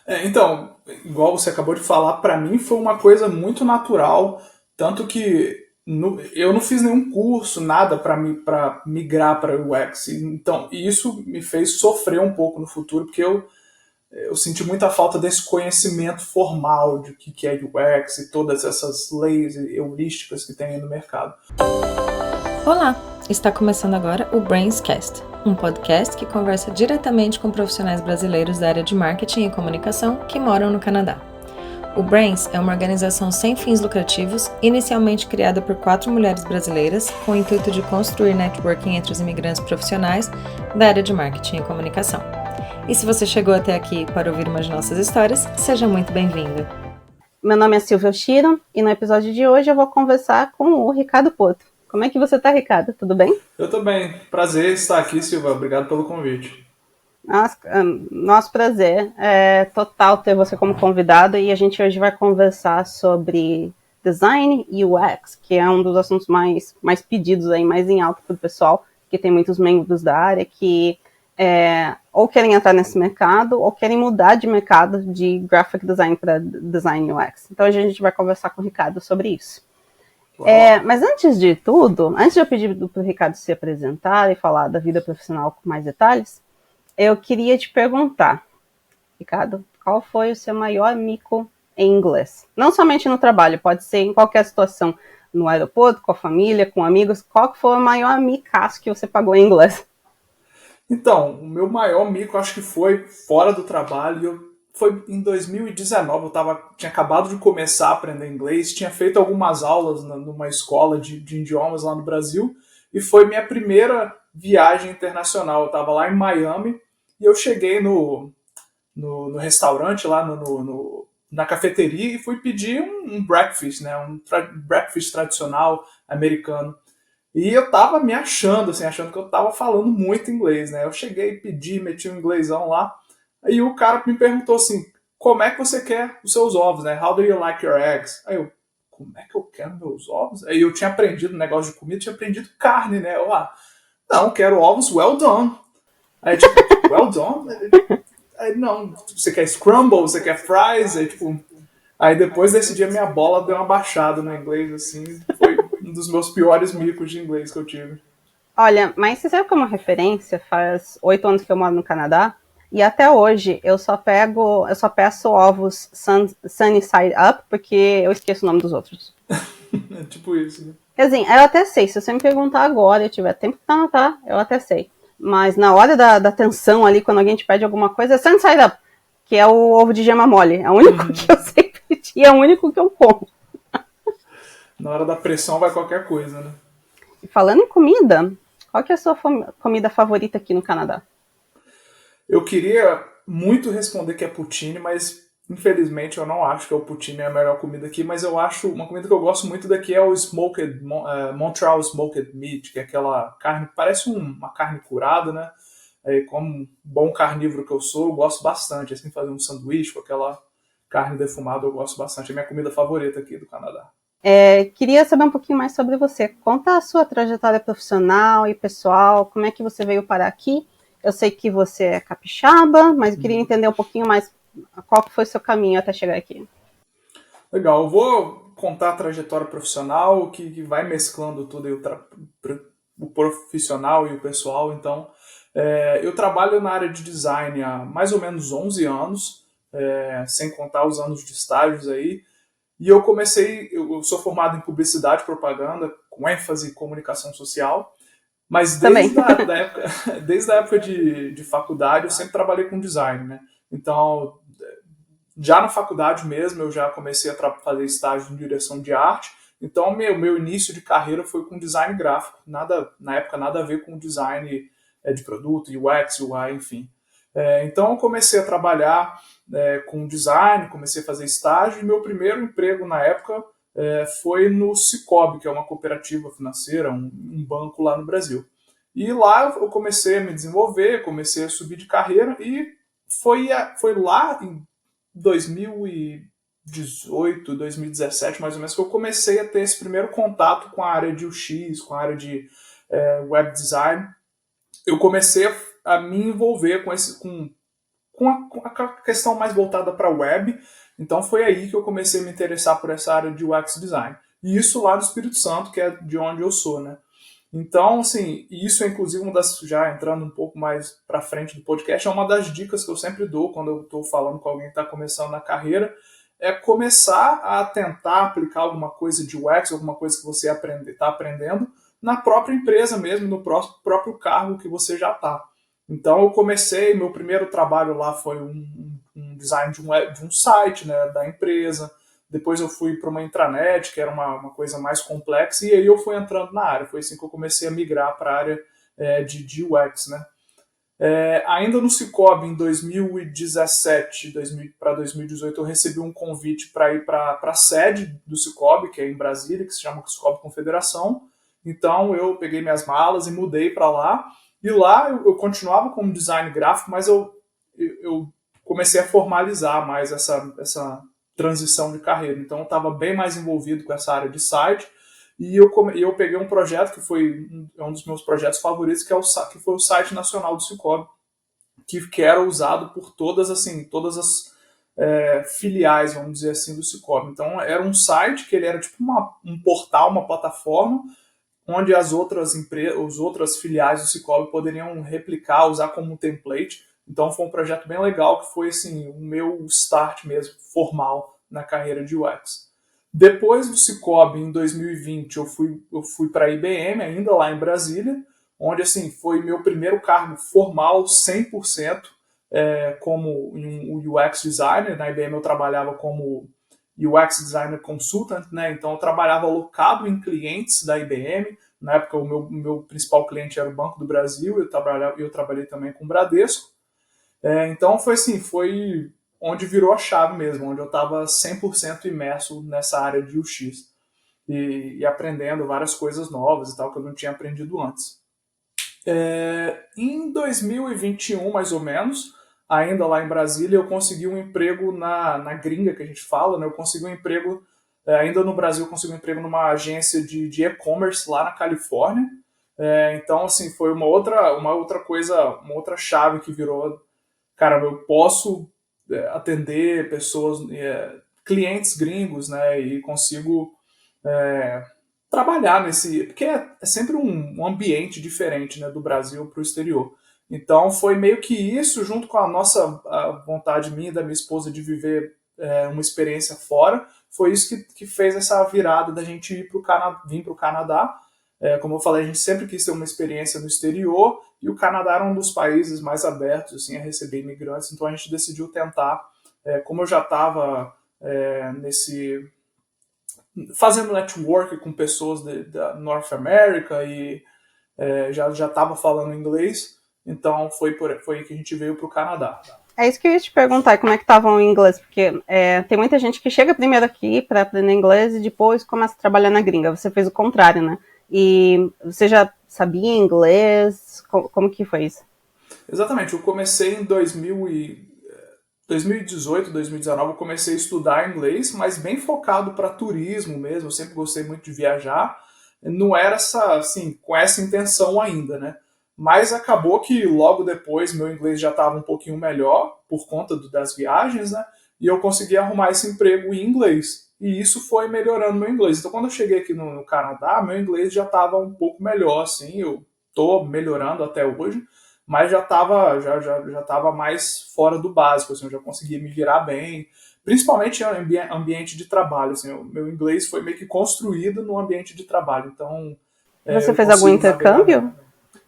Então, igual você acabou de falar, para mim foi uma coisa muito natural, tanto que eu não fiz nenhum curso, nada para migrar para o UX. Então, e isso me fez sofrer um pouco no futuro, porque eu senti muita falta desse conhecimento formal de o que é UX e todas essas leis e heurísticas que tem aí no mercado. Olá! Está começando agora o Brainscast, um podcast que conversa diretamente com profissionais brasileiros da área de marketing e comunicação que moram no Canadá. O Brains é uma organização sem fins lucrativos, inicialmente criada por 4 mulheres brasileiras, com o intuito de construir networking entre os imigrantes profissionais da área de marketing e comunicação. E se você chegou até aqui para ouvir uma de nossas histórias, seja muito bem-vindo! Meu nome é Silvia Oshiro e no episódio de hoje eu vou conversar com o Ricardo Poto. Como é que você tá, Ricardo? Tudo bem? Eu também. Prazer estar aqui, Silva. Obrigado pelo convite. Nosso prazer. É total ter você como convidado e a gente hoje vai conversar sobre design e UX, que é um dos assuntos mais pedidos aí, mais em alta para o pessoal, que tem muitos membros da área que ou querem entrar nesse mercado ou querem mudar de mercado de graphic design para design UX. Então hoje a gente vai conversar com o Ricardo sobre isso. Mas antes de tudo, antes de eu pedir para o Ricardo se apresentar e falar da vida profissional com mais detalhes, eu queria te perguntar, Ricardo, qual foi o seu maior mico em inglês? Não somente no trabalho, pode ser em qualquer situação, no aeroporto, com a família, com amigos. Qual que foi o maior micaço que você pagou em inglês? Então, o meu maior mico acho que foi fora do trabalho. Foi em 2019, tinha acabado de começar a aprender inglês, tinha feito algumas aulas numa escola de idiomas lá no Brasil, e foi minha primeira viagem internacional. Eu estava lá em Miami e eu cheguei no restaurante, lá na cafeteria, e fui pedir um breakfast, né, breakfast tradicional americano. E eu tava me achando, assim, achando que eu tava falando muito inglês, né? Eu cheguei, pedi, meti um inglêsão lá. Aí o cara me perguntou assim, como é que você quer os seus ovos, né? How do you like your eggs? Aí eu, como é que eu quero meus ovos? Aí eu tinha aprendido um negócio de comida, tinha aprendido carne, né? Eu, não, quero ovos well done. Aí, tipo, well done? Aí, não, você quer scramble, você quer fries? Aí, tipo, aí depois desse dia minha bola deu uma baixada no inglês, assim, foi um dos meus piores micos de inglês que eu tive. Olha, mas você sabe como referência, faz 8 anos que eu moro no Canadá, e até hoje eu só peço ovos sunny side up, porque eu esqueço o nome dos outros. É tipo isso, né? Quer dizer, eu até sei, se você me perguntar agora e tiver tempo pra anotar, eu até sei. Mas na hora da tensão ali, quando alguém te pede alguma coisa, é sunny side up, que é o ovo de gema mole. É o único que eu sei pedir, é o único que eu como. Na hora da pressão vai qualquer coisa, né? E falando em comida, qual que é a sua comida favorita aqui no Canadá? Eu queria muito responder que é poutine, mas infelizmente eu não acho que o poutine é a melhor comida aqui, mas eu acho uma comida que eu gosto muito daqui é o Montreal Smoked Meat, que é aquela carne, parece uma carne curada, né? Como um bom carnívoro que eu sou, eu gosto bastante, assim, fazer um sanduíche com aquela carne defumada, eu gosto bastante, é a minha comida favorita aqui do Canadá. Queria saber um pouquinho mais sobre você. Conta a sua trajetória profissional e pessoal, como é que você veio parar aqui. Eu sei que você é capixaba, mas eu queria entender um pouquinho mais qual foi o seu caminho até chegar aqui. Legal, eu vou contar a trajetória profissional que vai mesclando tudo, o profissional e o pessoal. Então, eu trabalho na área de design há mais ou menos 11 anos, sem contar os anos de estágios aí. E eu sou formado em publicidade e propaganda, com ênfase em comunicação social, mas Também. desde a época de faculdade eu sempre trabalhei com design, né? Então, já na faculdade mesmo, eu já comecei a fazer estágio em direção de arte. Então, meu início de carreira foi com design gráfico. Na época, nada a ver com design de produto, UX, UI, enfim. Então, eu comecei a trabalhar com design, comecei a fazer estágio. E meu primeiro emprego na época foi no Cicobi, que é uma cooperativa financeira, um banco lá no Brasil. E lá eu comecei a me desenvolver, comecei a subir de carreira e foi lá em 2018, 2017, mais ou menos, que eu comecei a ter esse primeiro contato com a área de UX, com a área de web design. Eu comecei a me envolver com com a questão mais voltada para web. Então foi aí que eu comecei a me interessar por essa área de UX design. E isso lá no Espírito Santo, que é de onde eu sou, né? Então, assim, isso é inclusive uma das, já entrando um pouco mais para frente do podcast, é uma das dicas que eu sempre dou quando eu estou falando com alguém que está começando na carreira, é começar a tentar aplicar alguma coisa de UX, alguma coisa que você está aprendendo, na própria empresa mesmo, no próprio cargo que você já está. Então eu comecei, meu primeiro trabalho lá foi um design de um site, né, da empresa. Depois eu fui para uma intranet, que era uma coisa mais complexa, e aí eu fui entrando na área. Foi assim que eu comecei a migrar para a área de UX, né? Ainda no Cicobi, em 2017 para 2018, eu recebi um convite para ir para a sede do Cicobi, que é em Brasília, que se chama Cicobi Confederação. Então eu peguei minhas malas e mudei para lá. E lá eu continuava como design gráfico, mas eu comecei a formalizar mais essa transição de carreira. Então eu estava bem mais envolvido com essa área de site. E eu peguei um projeto que foi um dos meus projetos favoritos, que foi o site nacional do Cicobi, que era usado por todas as filiais, vamos dizer assim, do Cicobi. Então era um site que ele era tipo um portal, uma plataforma, onde as outras filiais do Cicobi poderiam replicar, usar como template. Então foi um projeto bem legal, que foi assim, o meu start mesmo, formal, na carreira de UX. Depois do Cicobi, em 2020, eu fui para a IBM, ainda lá em Brasília, onde assim, foi meu primeiro cargo formal, 100%, como um UX designer. Na IBM eu trabalhava como UX Designer Consultant, né? Então eu trabalhava alocado em clientes da IBM. Na época o meu principal cliente era o Banco do Brasil, eu trabalhei também com o Bradesco. Então foi onde virou a chave mesmo, onde eu estava 100% imerso nessa área de UX e aprendendo várias coisas novas e tal que eu não tinha aprendido antes. Em 2021, mais ou menos, ainda lá em Brasília, eu consegui um emprego na gringa, que a gente fala, né? Eu consegui um emprego, ainda no Brasil, eu consegui um emprego numa agência de e-commerce lá na Califórnia. Então, assim, foi uma outra coisa, uma outra chave que virou, cara, eu posso atender pessoas, clientes gringos, né? E consigo trabalhar porque é sempre um ambiente diferente, né, do Brasil para o exterior. Então foi meio que isso, junto com a vontade minha e da minha esposa de viver uma experiência fora, foi isso que fez essa virada da gente vir para o Canadá. Como eu falei, a gente sempre quis ter uma experiência no exterior, e o Canadá era um dos países mais abertos assim, a receber imigrantes, então a gente decidiu tentar, como eu já estava fazendo network com pessoas da North America e já estava falando inglês, então foi aí que a gente veio para o Canadá. É isso que eu ia te perguntar, como é que estava o inglês, porque tem muita gente que chega primeiro aqui para aprender inglês e depois começa a trabalhar na gringa. Você fez o contrário, né? E você já sabia inglês? Como que foi isso? Exatamente, eu comecei em 2018, 2019, eu comecei a estudar inglês, mas bem focado para turismo mesmo. Eu sempre gostei muito de viajar. Não era com essa intenção ainda, né? Mas acabou que logo depois meu inglês já estava um pouquinho melhor por conta das viagens, né? E eu consegui arrumar esse emprego em inglês. E isso foi melhorando meu inglês. Então, quando eu cheguei aqui no Canadá, meu inglês já estava um pouco melhor, assim. Eu estou melhorando até hoje, mas já estava mais fora do básico, assim. Eu já conseguia me virar bem, principalmente em ambiente de trabalho, assim. O meu inglês foi meio que construído no ambiente de trabalho. Então, você fez algum intercâmbio?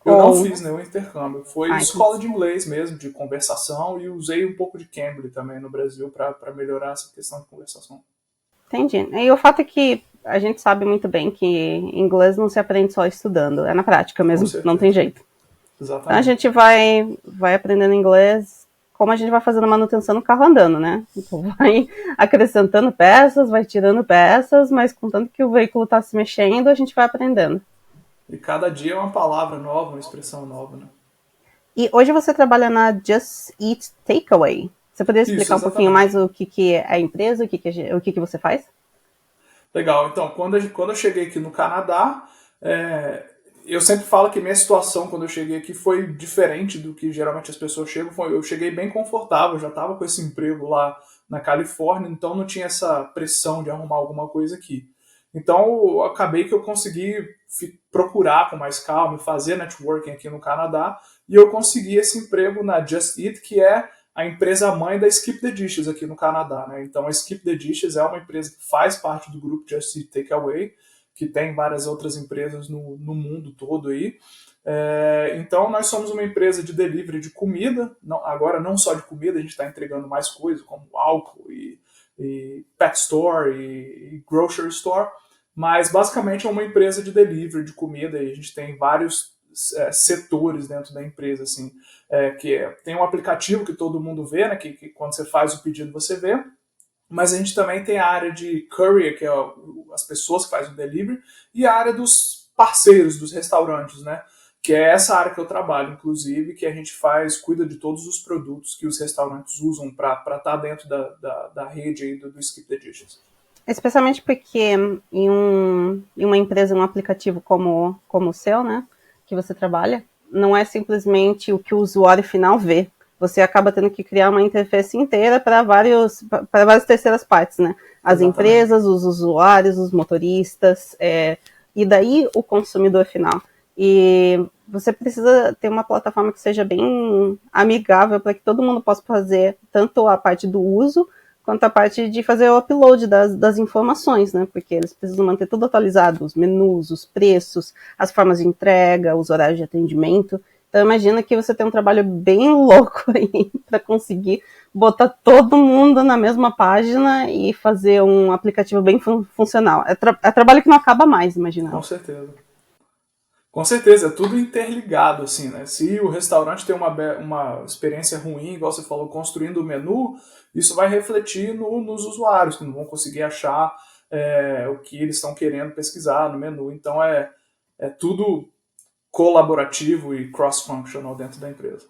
Eu não fiz nenhum intercâmbio. Foi escola de inglês mesmo, de conversação, e usei um pouco de Cambly também no Brasil para melhorar essa questão de conversação. Entendi. E o fato é que a gente sabe muito bem que inglês não se aprende só estudando, é na prática mesmo, não tem jeito. Exatamente. Então a gente vai aprendendo inglês como a gente vai fazendo manutenção no carro andando, né? Então vai acrescentando peças, vai tirando peças, mas contanto que o veículo está se mexendo, a gente vai aprendendo. E cada dia é uma palavra nova, uma expressão nova, né? E hoje você trabalha na Just Eat Takeaway. Você poderia explicar um pouquinho mais o que é a empresa, o que você faz? Legal. Então, quando eu cheguei aqui no Canadá, eu sempre falo que minha situação quando eu cheguei aqui foi diferente do que geralmente as pessoas chegam. Eu cheguei bem confortável, já estava com esse emprego lá na Califórnia, então não tinha essa pressão de arrumar alguma coisa aqui. Então eu acabei que eu consegui procurar com mais calma, fazer networking aqui no Canadá, e eu consegui esse emprego na Just Eat, que é a empresa mãe da Skip the Dishes aqui no Canadá, né? Então a Skip the Dishes é uma empresa que faz parte do grupo Just Eat Takeaway, que tem várias outras empresas no mundo todo aí. Então nós somos uma empresa de delivery de comida, agora não só de comida, a gente está entregando mais coisas, como álcool e pet store e grocery store, mas basicamente é uma empresa de delivery de comida e a gente tem vários setores dentro da empresa, assim, tem um aplicativo que todo mundo vê, né, que quando você faz o pedido você vê, mas a gente também tem a área de courier, que é as pessoas que fazem o delivery, e a área dos parceiros, dos restaurantes, né? Que é essa área que eu trabalho, inclusive, que a gente cuida de todos os produtos que os restaurantes usam para estar dentro da rede aí do Skip the Dishes. Especialmente porque em uma empresa, um aplicativo como o seu, né, que você trabalha, não é simplesmente o que o usuário final vê. Você acaba tendo que criar uma interface inteira para várias terceiras partes, né? As Exatamente. Empresas, os usuários, os motoristas, e daí o consumidor final. E você precisa ter uma plataforma que seja bem amigável para que todo mundo possa fazer tanto a parte do uso, quanto a parte de fazer o upload das informações, né? Porque eles precisam manter tudo atualizado, os menus, os preços, as formas de entrega, os horários de atendimento. Então imagina que você tem um trabalho bem louco aí para conseguir botar todo mundo na mesma página e fazer um aplicativo bem funcional. É trabalho que não acaba mais, imagina. Com certeza. Com certeza, é tudo interligado, assim, né? Se o restaurante tem uma experiência ruim, igual você falou, construindo o menu, isso vai refletir nos usuários, que não vão conseguir achar o que eles estão querendo pesquisar no menu. Então é tudo colaborativo e cross-functional dentro da empresa.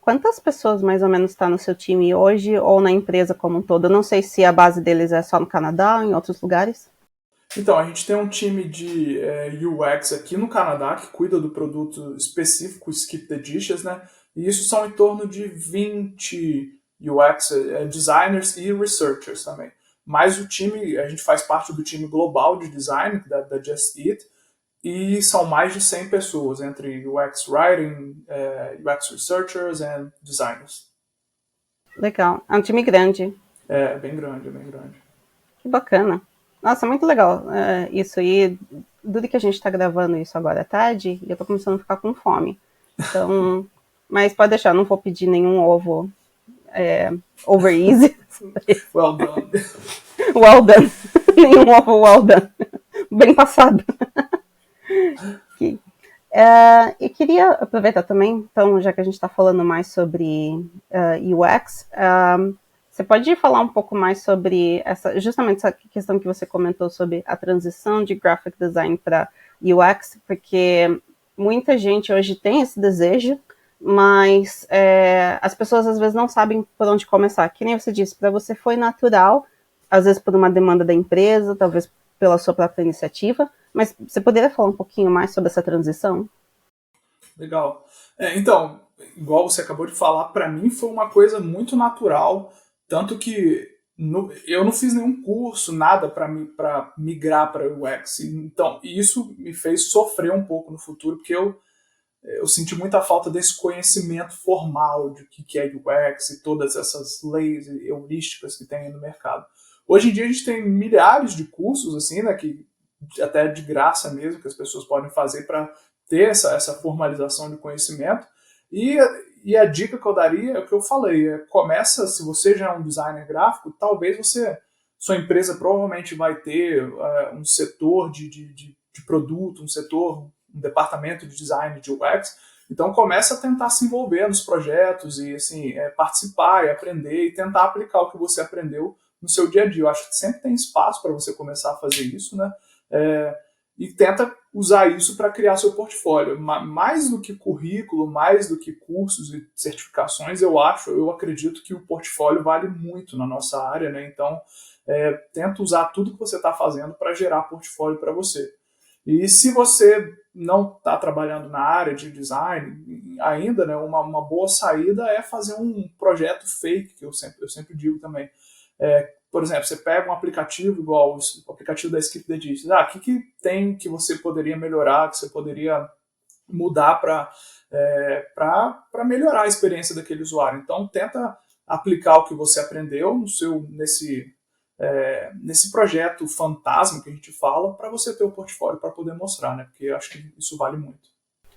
Quantas pessoas mais ou menos está no seu time hoje ou na empresa como um todo? Eu não sei se a base deles é só no Canadá ou em outros lugares. Então, a gente tem um time de UX aqui no Canadá que cuida do produto específico Skip the Dishes, né? E isso são em torno de 20 UX designers e researchers também. Mas o time, a gente faz parte do time global de design da Just Eat, e são mais de 100 pessoas, entre UX Writing, UX Researchers e Designers. Legal. É um time grande. É bem grande, é bem grande. Que bacana. Nossa, muito legal isso. E duro que a gente está gravando isso agora à tarde, e eu tô começando a ficar com fome. Então, mas pode deixar, não vou pedir nenhum ovo over easy. Well done. Well done. Nenhum ovo well done. Bem passado. E queria aproveitar também, então, já que a gente está falando mais sobre UX, você pode falar um pouco mais sobre justamente essa questão que você comentou sobre a transição de graphic design para UX, porque muita gente hoje tem esse desejo, mas as pessoas às vezes não sabem por onde começar. Que nem você disse, para você foi natural, às vezes por uma demanda da empresa, talvez pela sua própria iniciativa, mas você poderia falar um pouquinho mais sobre essa transição? Legal. Então, igual você acabou de falar, para mim foi uma coisa muito natural, tanto que eu não fiz nenhum curso, nada para migrar para o UX. Então, isso me fez sofrer um pouco no futuro, porque eu senti muita falta desse conhecimento formal de o que é UX e todas essas leis heurísticas que tem no mercado. Hoje em dia a gente tem milhares de cursos, assim, né, que até de graça mesmo, que as pessoas podem fazer para ter essa formalização de conhecimento. E a dica que eu daria é o que eu falei, começa, se você já é um designer gráfico, talvez sua empresa provavelmente vai ter um setor de produto, um departamento de design de UX, então começa a tentar se envolver nos projetos e assim, participar e aprender e tentar aplicar o que você aprendeu no seu dia a dia. Eu acho que sempre tem espaço para você começar a fazer isso, né? E tenta usar isso para criar seu portfólio. Mais do que currículo, mais do que cursos e certificações, eu acredito que o portfólio vale muito na nossa área, né? Então, tenta usar tudo que você está fazendo para gerar portfólio para você. E se você não está trabalhando na área de design ainda, né, uma boa saída é fazer um projeto fake, que eu sempre digo também. Por exemplo, você pega um aplicativo igual o aplicativo da Skip the Dishes. O que tem que você poderia melhorar, que você poderia mudar para melhorar a experiência daquele usuário. Então, tenta aplicar o que você aprendeu nesse projeto fantasma que a gente fala, para você ter o portfólio para poder mostrar, né? Porque eu acho que isso vale muito.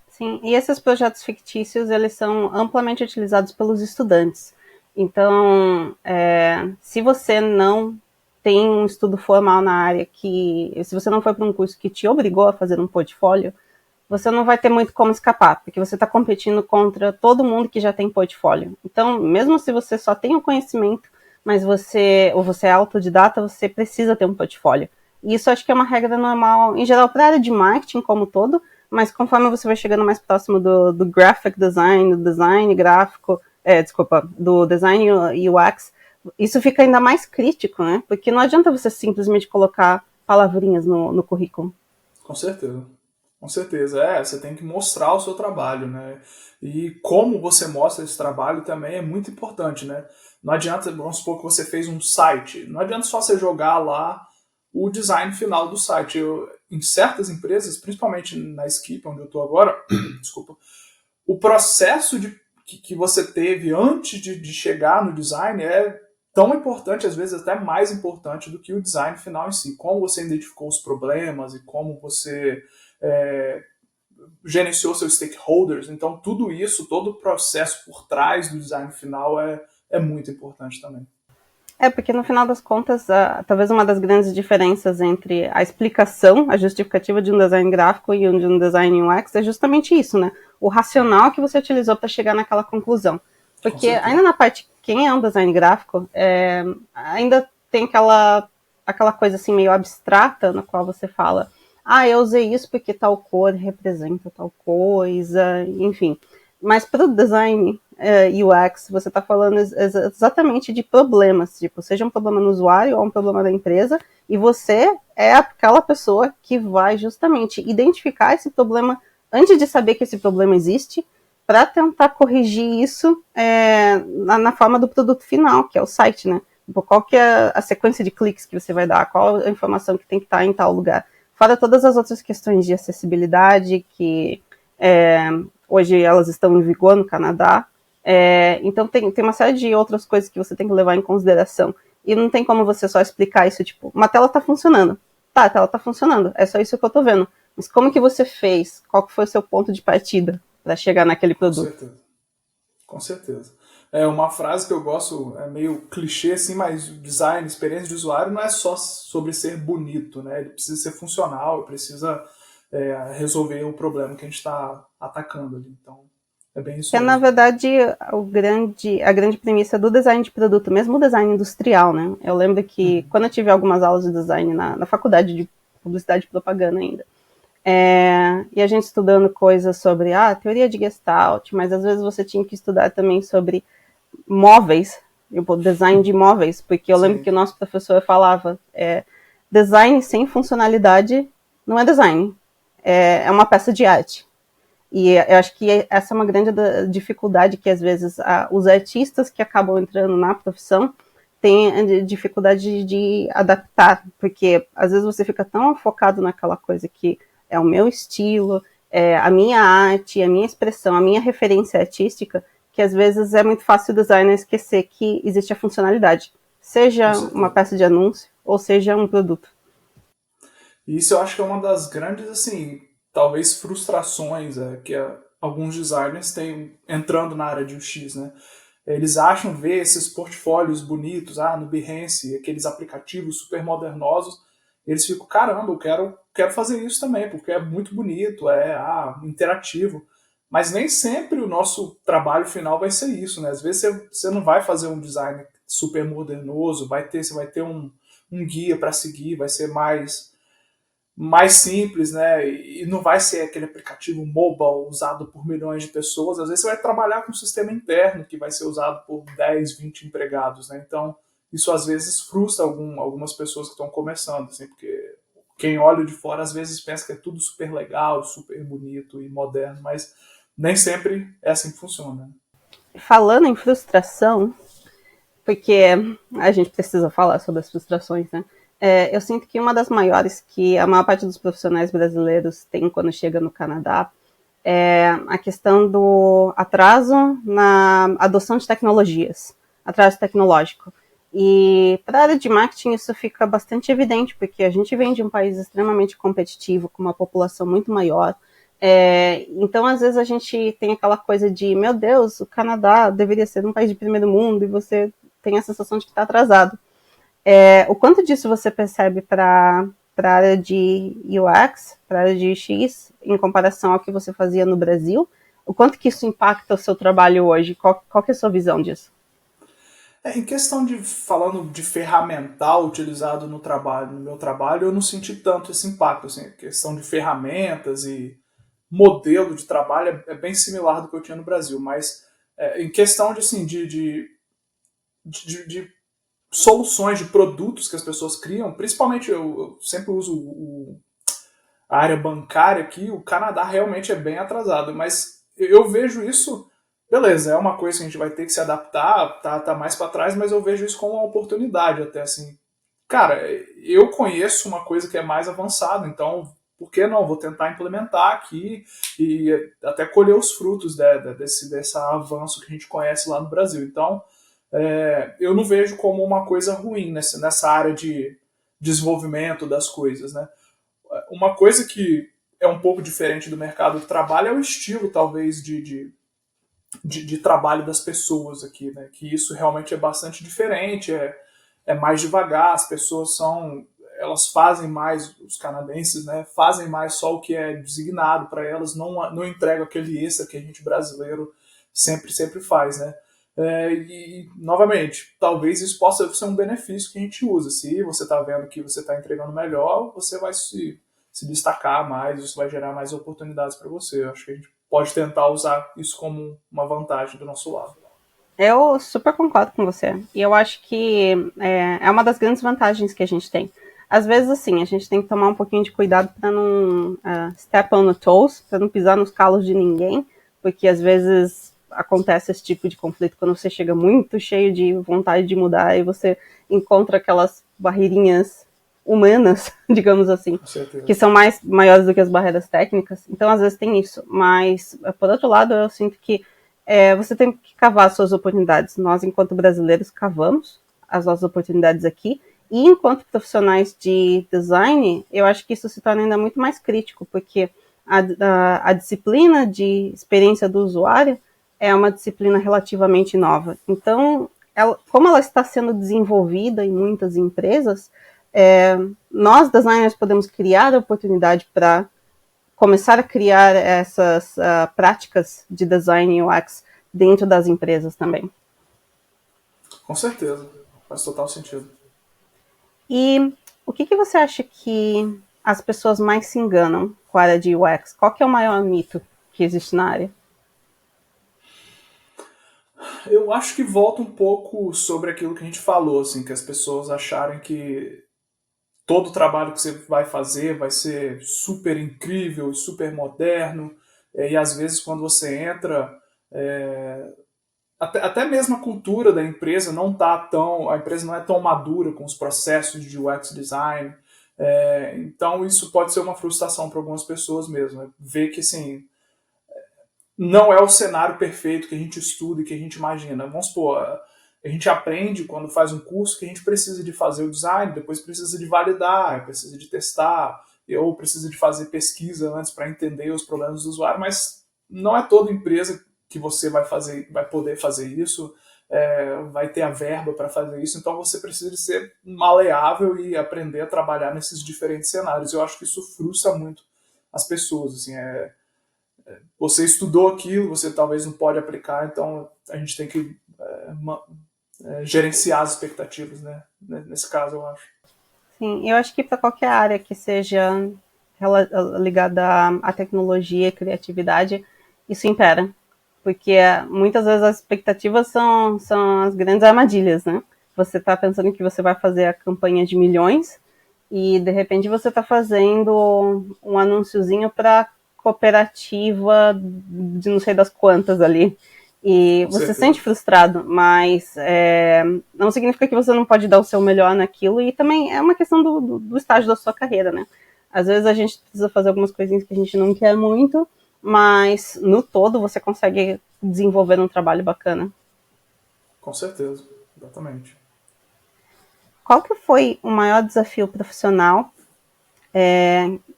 Sim, e esses projetos fictícios, eles são amplamente utilizados pelos estudantes. Então, se você não tem um estudo formal na área, se você não foi para um curso que te obrigou a fazer um portfólio, você não vai ter muito como escapar, porque você está competindo contra todo mundo que já tem portfólio. Então, mesmo se você só tem o conhecimento, mas você é autodidata, você precisa ter um portfólio. E isso acho que é uma regra normal, em geral, para a área de marketing como todo, mas conforme você vai chegando mais próximo do graphic design, do design gráfico, do design UX, isso fica ainda mais crítico, né? Porque não adianta você simplesmente colocar palavrinhas no currículo. Com certeza. Com certeza, você tem que mostrar o seu trabalho, né? E como você mostra esse trabalho também é muito importante, né? Não adianta, vamos supor que você fez um site, não adianta só você jogar lá o design final do site. Em certas empresas, principalmente na Skip, onde eu estou agora, desculpa, o processo que você teve antes de chegar no design é tão importante, às vezes até mais importante do que o design final em si. Como você identificou os problemas e como você gerenciou seus stakeholders. Então, tudo isso, todo o processo por trás do design final é muito importante também. Porque no final das contas, talvez uma das grandes diferenças entre a explicação, a justificativa de um design gráfico e de um design UX é justamente isso, né? O racional que você utilizou para chegar naquela conclusão. Porque ainda na parte, quem é um design gráfico, ainda tem aquela coisa assim meio abstrata na qual você fala, eu usei isso porque tal cor representa tal coisa, enfim. Mas para o design UX, você está falando exatamente de problemas, tipo, seja um problema no usuário ou um problema da empresa, e você é aquela pessoa que vai justamente identificar esse problema antes de saber que esse problema existe, para tentar corrigir isso na forma do produto final, que é o site, né? Qual que é a sequência de cliques que você vai dar, qual a informação que tem que estar em tal lugar. Fora todas as outras questões de acessibilidade, que hoje elas estão em vigor no Canadá. Então tem uma série de outras coisas que você tem que levar em consideração. E não tem como você só explicar isso, tipo, uma tela está funcionando. Tá, a tela está funcionando, é só isso que eu estou vendo. Mas como que você fez? Qual que foi o seu ponto de partida para chegar naquele produto? Com certeza. Com certeza. Uma frase que eu gosto, é meio clichê assim, mas design, experiência de usuário não é só sobre ser bonito, né? Ele precisa ser funcional, precisa resolver o problema que a gente está atacando ali. Então, é bem isso. Que é, na verdade, a grande premissa do design de produto, mesmo o design industrial, né? Eu lembro que quando eu tive algumas aulas de design na faculdade de publicidade e propaganda ainda, e a gente estudando coisas sobre teoria de Gestalt, mas às vezes você tinha que estudar também sobre móveis, tipo, design de móveis, porque eu lembro que o nosso professor falava, design sem funcionalidade não é design, é uma peça de arte. E eu acho que essa é uma grande dificuldade que às vezes os artistas que acabam entrando na profissão têm dificuldade de adaptar, porque às vezes você fica tão focado naquela coisa que é o meu estilo, a minha arte, a minha expressão, a minha referência artística, que às vezes é muito fácil o designer esquecer que existe a funcionalidade, seja uma peça de anúncio ou seja um produto. Isso eu acho que é uma das grandes, assim, talvez frustrações que alguns designers têm entrando na área de UX, né? Eles acham ver esses portfólios bonitos, no Behance, aqueles aplicativos super modernosos, eles ficam, caramba, eu quero fazer isso também, porque é muito bonito, interativo. Mas nem sempre o nosso trabalho final vai ser isso, né? Às vezes você não vai fazer um design super modernoso, você vai ter um guia para seguir, vai ser mais simples, né? E não vai ser aquele aplicativo mobile usado por milhões de pessoas. Às vezes você vai trabalhar com um sistema interno que vai ser usado por 10, 20 empregados, né? Então, isso às vezes frustra algumas pessoas que estão começando, assim, porque quem olha de fora às vezes pensa que é tudo super legal, super bonito e moderno, mas nem sempre é assim que funciona. Falando em frustração, porque a gente precisa falar sobre as frustrações, né? Eu sinto que uma das maiores que a maior parte dos profissionais brasileiros tem quando chega no Canadá é a questão do atraso na adoção de tecnologias, atraso tecnológico. E para a área de marketing isso fica bastante evidente, porque a gente vem de um país extremamente competitivo, com uma população muito maior. Então, às vezes, a gente tem aquela coisa de, meu Deus, o Canadá deveria ser um país de primeiro mundo, e você tem a sensação de que está atrasado. O quanto disso você percebe para a área de UX, para a área de UX, em comparação ao que você fazia no Brasil? O quanto que isso impacta o seu trabalho hoje? Qual que é a sua visão disso? Em questão de, falando de ferramental utilizado no trabalho, no meu trabalho, eu não senti tanto esse impacto. Assim, a questão de ferramentas e modelo de trabalho é bem similar do que eu tinha no Brasil, mas em questão de, assim, de soluções, de produtos que as pessoas criam, principalmente eu sempre uso a área bancária aqui, o Canadá realmente é bem atrasado, mas eu vejo isso, beleza, é uma coisa que a gente vai ter que se adaptar, tá mais para trás, mas eu vejo isso como uma oportunidade até, assim. Cara, eu conheço uma coisa que é mais avançada, então por que não? Vou tentar implementar aqui e até colher os frutos desse avanço que a gente conhece lá no Brasil. Então, eu não vejo como uma coisa ruim nessa área de desenvolvimento das coisas, né? Uma coisa que é um pouco diferente do mercado de trabalho é o estilo, talvez, de trabalho das pessoas aqui, né? Que isso realmente é bastante diferente, é mais devagar, as pessoas elas fazem mais, os canadenses, né, fazem mais só o que é designado para elas, não entregam aquele extra que a gente brasileiro sempre faz, né. E, novamente, talvez isso possa ser um benefício que a gente usa. Se você está vendo que você está entregando melhor, você vai se destacar mais, isso vai gerar mais oportunidades para você. Eu acho que a gente pode tentar usar isso como uma vantagem do nosso lado. Eu super concordo com você. E eu acho que é uma das grandes vantagens que a gente tem. Às vezes, assim, a gente tem que tomar um pouquinho de cuidado para não step on the toes, para não pisar nos calos de ninguém, porque às vezes acontece esse tipo de conflito quando você chega muito cheio de vontade de mudar e você encontra aquelas barreirinhas humanas, digamos assim, que são maiores do que as barreiras técnicas. Então, às vezes tem isso. Mas, por outro lado, eu sinto que você tem que cavar as suas oportunidades. Nós, enquanto brasileiros, cavamos as nossas oportunidades aqui. E enquanto profissionais de design, eu acho que isso se torna ainda muito mais crítico, porque a disciplina de experiência do usuário é uma disciplina relativamente nova. Então, como ela está sendo desenvolvida em muitas empresas, nós, designers, podemos criar a oportunidade para começar a criar essas práticas de design UX dentro das empresas também. Com certeza, faz total sentido. E o que você acha que as pessoas mais se enganam com a área de UX? Qual que é o maior mito que existe na área? Eu acho que volta um pouco sobre aquilo que a gente falou, assim, que as pessoas acharem que todo o trabalho que você vai fazer vai ser super incrível e super moderno, e às vezes quando você entra, até mesmo a cultura da empresa a empresa não é tão madura com os processos de UX design, então isso pode ser uma frustração para algumas pessoas mesmo, ver que assim, não é o cenário perfeito que a gente estuda e que a gente imagina. Vamos supor, a gente aprende quando faz um curso que a gente precisa de fazer o design, depois precisa de validar, precisa de testar, ou precisa de fazer pesquisa antes para entender os problemas do usuário, mas não é toda empresa que você vai poder fazer isso, vai ter a verba para fazer isso, então você precisa de ser maleável e aprender a trabalhar nesses diferentes cenários. Eu acho que isso frustra muito as pessoas, assim, você estudou aquilo, você talvez não pode aplicar, então a gente tem que gerenciar as expectativas, né? Nesse caso, eu acho. Sim, eu acho que para qualquer área que seja ligada à tecnologia e criatividade, isso impera. Porque muitas vezes as expectativas são as grandes armadilhas, né? Você está pensando que você vai fazer a campanha de milhões e de repente você está fazendo um anúnciozinho para cooperativa de não sei das quantas ali. E Com você se certeza. sente frustrado, mas não significa que você não pode dar o seu melhor naquilo, e também é uma questão do estágio da sua carreira, né? Às vezes a gente precisa fazer algumas coisinhas que a gente não quer muito, mas no todo você consegue desenvolver um trabalho bacana. Com certeza, exatamente. Qual que foi o maior desafio profissional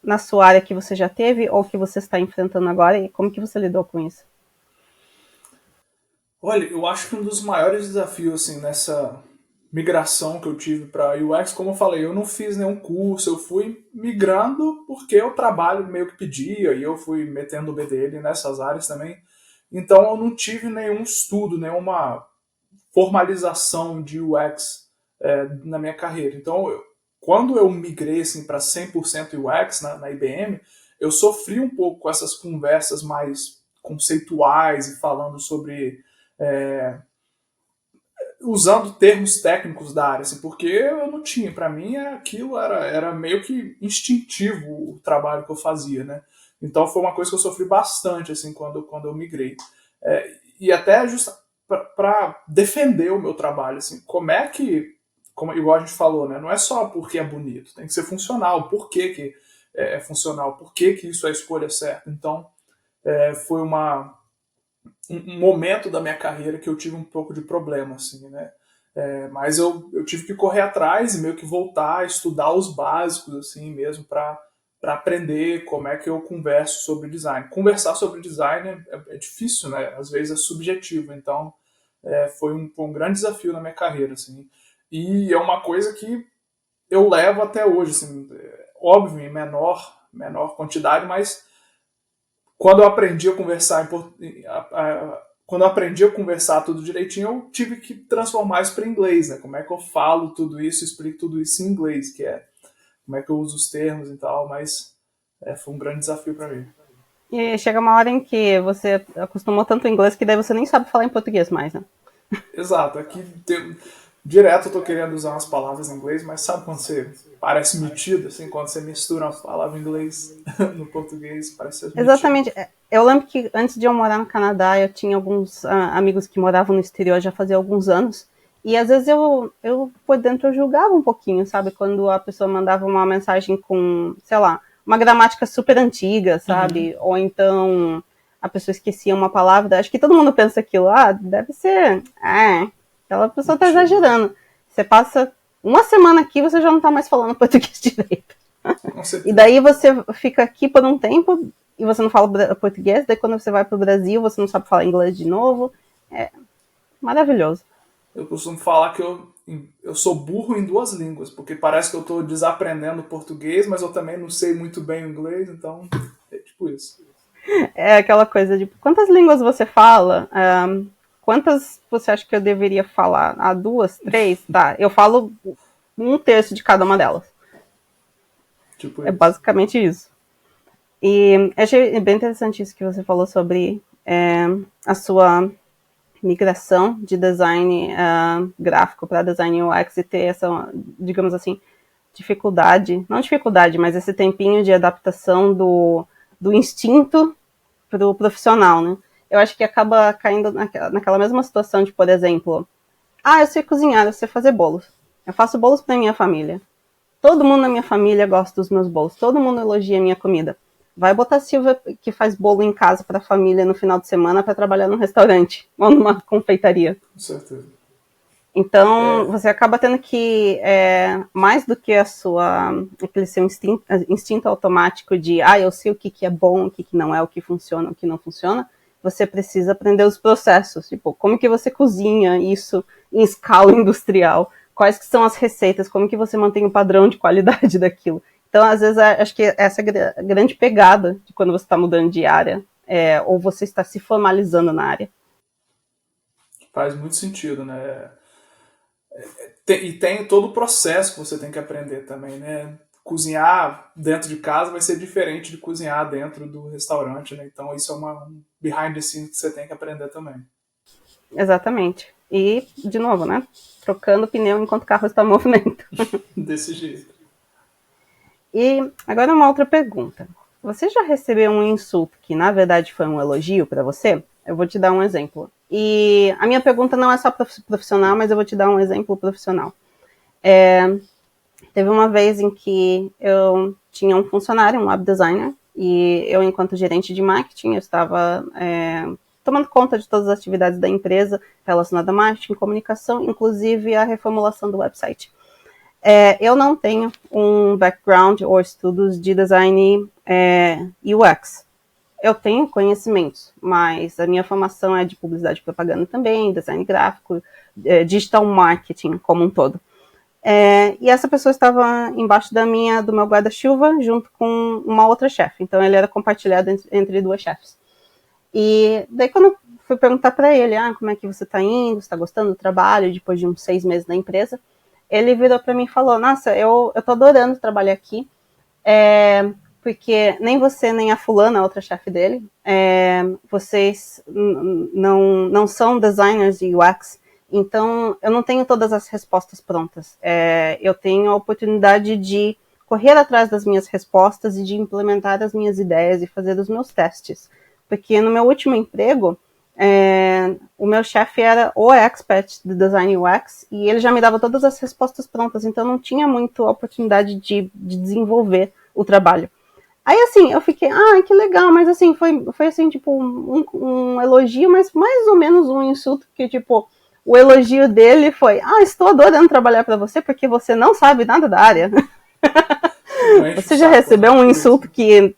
na sua área que você já teve ou que você está enfrentando agora, e como que você lidou com isso? Olha, eu acho que um dos maiores desafios assim nessa migração que eu tive para UX, como eu falei, eu não fiz nenhum curso, eu fui migrando porque o trabalho meio que pedia e eu fui metendo o bedelho nessas áreas também. Então eu não tive nenhum estudo, nenhuma formalização de UX na minha carreira. Então, quando eu migrei assim, para 100% UX na IBM, eu sofri um pouco com essas conversas mais conceituais e falando sobre usando termos técnicos da área, assim, porque eu não tinha, para mim aquilo era meio que instintivo o trabalho que eu fazia, né? Então foi uma coisa que eu sofri bastante assim quando eu migrei. E até justa para defender o meu trabalho, assim, como é que, como igual a gente falou, né? Não é só porque é bonito, tem que ser funcional. Por que, que é funcional? Por que, que isso é a escolha certa? Então foi um momento da minha carreira que eu tive um pouco de problema, assim, né? Mas eu tive que correr atrás e meio que voltar a estudar os básicos, assim, mesmo, para aprender como é que eu converso sobre design. Conversar sobre design é difícil, né? Às vezes é subjetivo, então foi um grande desafio na minha carreira, assim. E é uma coisa que eu levo até hoje, assim, óbvio, em menor quantidade, mas quando eu aprendi a conversar quando eu aprendi a conversar tudo direitinho, eu tive que transformar isso para inglês, né? Como é que eu falo tudo isso, explico tudo isso em inglês, que é como é que eu uso os termos e tal, mas foi um grande desafio para mim. E chega uma hora em que você acostumou tanto o inglês que daí você nem sabe falar em português mais, né? Exato, direto eu tô querendo usar umas palavras em inglês, mas sabe quando você parece metido, assim, quando você mistura uma palavra em inglês no português, parece ser metido. Exatamente. Eu lembro que antes de eu morar no Canadá, eu tinha alguns amigos que moravam no exterior já fazia alguns anos. E às vezes eu por dentro eu julgava um pouquinho, sabe? Quando a pessoa mandava uma mensagem com, sei lá, uma gramática super antiga, sabe? Uhum. Ou então a pessoa esquecia uma palavra. Acho que todo mundo pensa aquilo, deve ser. Aquela pessoa tá Metido. exagerando. Você passa uma semana aqui, você já não tá mais falando português direito. Com E certeza. daí você fica aqui por um tempo e você não fala português, daí quando você vai pro Brasil, você não sabe falar inglês de novo. É maravilhoso. Eu costumo falar que eu sou burro em duas línguas, porque parece que eu estou desaprendendo português, mas eu também não sei muito bem o inglês, então é tipo isso. É aquela coisa de quantas línguas você fala? Quantas você acha que eu deveria falar? Duas, três? Tá, eu falo um terço de cada uma delas. Tipo É isso. basicamente isso. E achei bem interessante isso que você falou sobre a sua migração de design gráfico para design UX e ter essa, digamos assim, dificuldade, não dificuldade, mas esse tempinho de adaptação do instinto para o profissional, né? Eu acho que acaba caindo naquela mesma situação de, por exemplo, eu sei cozinhar, eu sei fazer bolos. Eu faço bolos para minha família. Todo mundo na minha família gosta dos meus bolos, todo mundo elogia a minha comida. Vai botar a Silvia que faz bolo em casa para a família no final de semana para trabalhar num restaurante ou numa confeitaria. Com certeza. Então, você acaba tendo que, mais do que aquele seu instinto automático de, eu sei o que é bom, o que não é, o que funciona, o que não funciona, você precisa aprender os processos. Tipo, como que você cozinha isso em escala industrial? Quais que são as receitas? Como que você mantém o padrão de qualidade daquilo? Então, às vezes, acho que essa é a grande pegada de quando você está mudando de área, ou você está se formalizando na área. Faz muito sentido, né? E tem todo o processo que você tem que aprender também, né? Cozinhar dentro de casa vai ser diferente de cozinhar dentro do restaurante, né? Então isso é um behind the scenes que você tem que aprender também. Exatamente. E, de novo, né? Trocando pneu enquanto o carro está em movimento. Desse jeito. E agora uma outra pergunta. Você já recebeu um insulto que na verdade foi um elogio para você? Eu vou te dar um exemplo. E a minha pergunta não é só profissional, mas eu vou te dar um exemplo profissional. Teve uma vez em que eu tinha um funcionário, um web designer, e eu, enquanto gerente de marketing, eu estava tomando conta de todas as atividades da empresa relacionadas a marketing, comunicação, inclusive a reformulação do website. Eu não tenho um background ou estudos de design UX. Eu tenho conhecimentos, mas a minha formação é de publicidade e propaganda também, design gráfico, digital marketing como um todo. E essa pessoa estava embaixo do meu guarda-chuva, junto com uma outra chefe. Então, ele era compartilhado entre duas chefes. E daí, quando eu fui perguntar para ele, como é que você está indo, você está gostando do trabalho, depois de uns 6 meses na empresa, ele virou para mim e falou, nossa, eu tô adorando trabalhar aqui, porque nem você, nem a fulana, a outra chefe dele, vocês não são designers de UX, então eu não tenho todas as respostas prontas. Eu tenho a oportunidade de correr atrás das minhas respostas e de implementar as minhas ideias e fazer os meus testes. Porque no meu último emprego, o meu chefe era o expert de design UX e ele já me dava todas as respostas prontas, então não tinha muito oportunidade de desenvolver o trabalho. Aí, assim, eu fiquei, que legal, mas assim, foi assim, tipo, um elogio, mas mais ou menos um insulto, porque, tipo, o elogio dele foi, estou adorando trabalhar para você porque você não sabe nada da área. Você já recebeu um insulto que,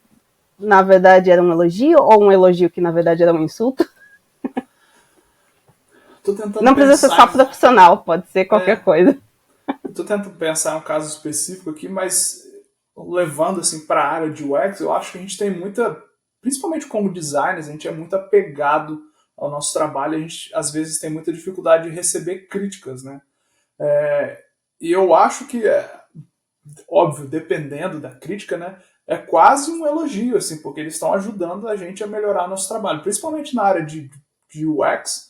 na verdade, era um elogio, ou um elogio que, na verdade, era um insulto? Não precisa ser só profissional, pode ser qualquer coisa. Estou tentando pensar em um caso específico aqui, mas levando assim para a área de UX, eu acho que a gente tem muita, principalmente como designers, a gente é muito apegado ao nosso trabalho, a gente às vezes tem muita dificuldade de receber críticas, né? E eu acho que, óbvio, dependendo da crítica, né, é quase um elogio, assim, porque eles estão ajudando a gente a melhorar nosso trabalho, principalmente na área de UX.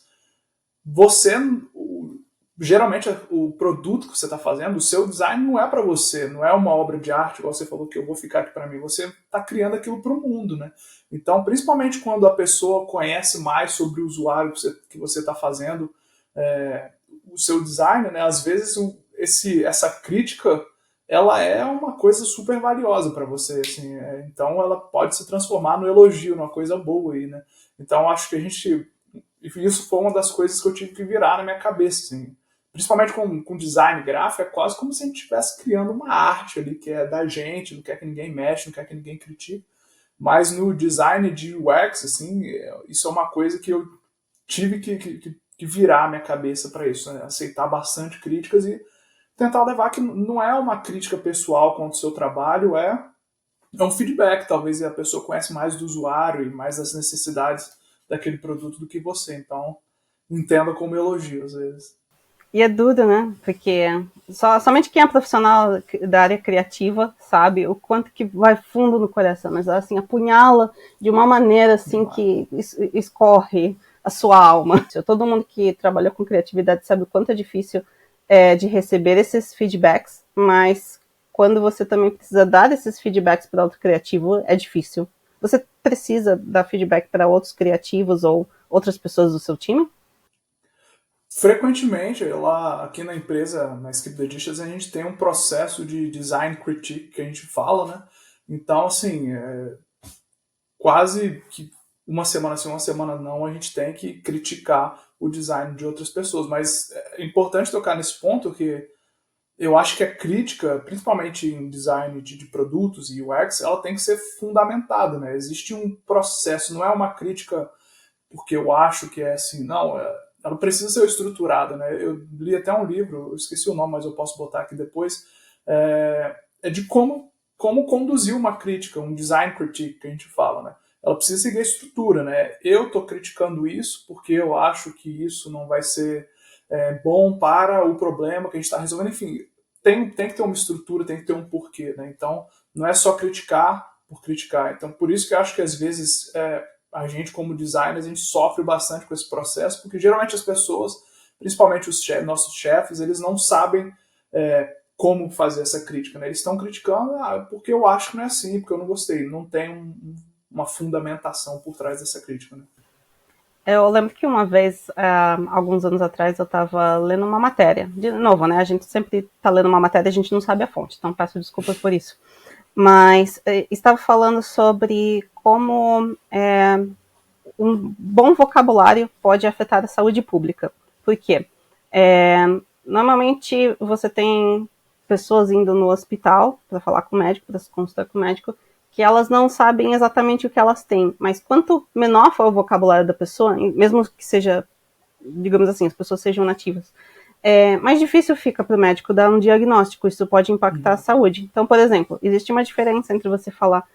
Geralmente o produto que você está fazendo, o seu design não é para você, não é uma obra de arte, igual você falou que eu vou ficar aqui para mim, você está criando aquilo para o mundo, né? Então, principalmente quando a pessoa conhece mais sobre o usuário que você está fazendo, o seu design, né? Às vezes essa crítica, ela é uma coisa super valiosa para você, assim, então ela pode se transformar no elogio, numa coisa boa aí, né? Então, acho que isso foi uma das coisas que eu tive que virar na minha cabeça, assim. Principalmente com design gráfico, é quase como se a gente estivesse criando uma arte ali, que é da gente, não quer que ninguém mexa, não quer que ninguém critique. Mas no design de UX, assim, isso é uma coisa que eu tive que virar a minha cabeça para isso, né? Aceitar bastante críticas e tentar levar que não é uma crítica pessoal contra o seu trabalho, é um feedback. Talvez a pessoa conhece mais do usuário e mais das necessidades daquele produto do que você. Então, entenda como elogio, às vezes. E é duro, né? Porque somente quem é profissional da área criativa sabe o quanto que vai fundo no coração, mas assim, apunhala de uma maneira assim que escorre a sua alma. Todo mundo que trabalha com criatividade sabe o quanto é difícil de receber esses feedbacks, mas quando você também precisa dar esses feedbacks para outro criativo, é difícil. Você precisa dar feedback para outros criativos ou outras pessoas do seu time? Frequentemente, lá aqui na empresa, na Skip the Dishes, a gente tem um processo de design critique que a gente fala, né? Então, assim, quase que uma semana sim, uma semana não, a gente tem que criticar o design de outras pessoas. Mas é importante tocar nesse ponto que eu acho que a crítica, principalmente em design de produtos e UX, ela tem que ser fundamentada, né? Existe um processo, não é uma crítica porque eu acho que é assim, não, ela precisa ser estruturada, né? Eu li até um livro, eu esqueci o nome, mas eu posso botar aqui depois, de como conduzir uma crítica, um design critique que a gente fala, né? Ela precisa seguir a estrutura, né? Eu estou criticando isso porque eu acho que isso não vai ser bom para o problema que a gente está resolvendo. Enfim, tem que ter uma estrutura, tem que ter um porquê, né? Então, não é só criticar por criticar. Então, por isso que eu acho que às vezes a gente, como designers, a gente sofre bastante com esse processo, porque geralmente as pessoas, principalmente nossos chefes, eles não sabem como fazer essa crítica, né? Eles estão criticando porque eu acho que não é assim, porque eu não gostei. Não tem uma fundamentação por trás dessa crítica, né? Eu lembro que uma vez, alguns anos atrás, eu estava lendo uma matéria. De novo, né? A gente sempre está lendo uma matéria e a gente não sabe a fonte, então peço desculpas por isso. Mas estava falando sobre como um bom vocabulário pode afetar a saúde pública. Por quê? Normalmente você tem pessoas indo no hospital para falar com o médico, para se consultar com o médico, que elas não sabem exatamente o que elas têm. Mas quanto menor for o vocabulário da pessoa, mesmo que seja, digamos assim, as pessoas sejam nativas, mais difícil fica para o médico dar um diagnóstico. Isso pode impactar a saúde. Então, por exemplo, existe uma diferença entre você falar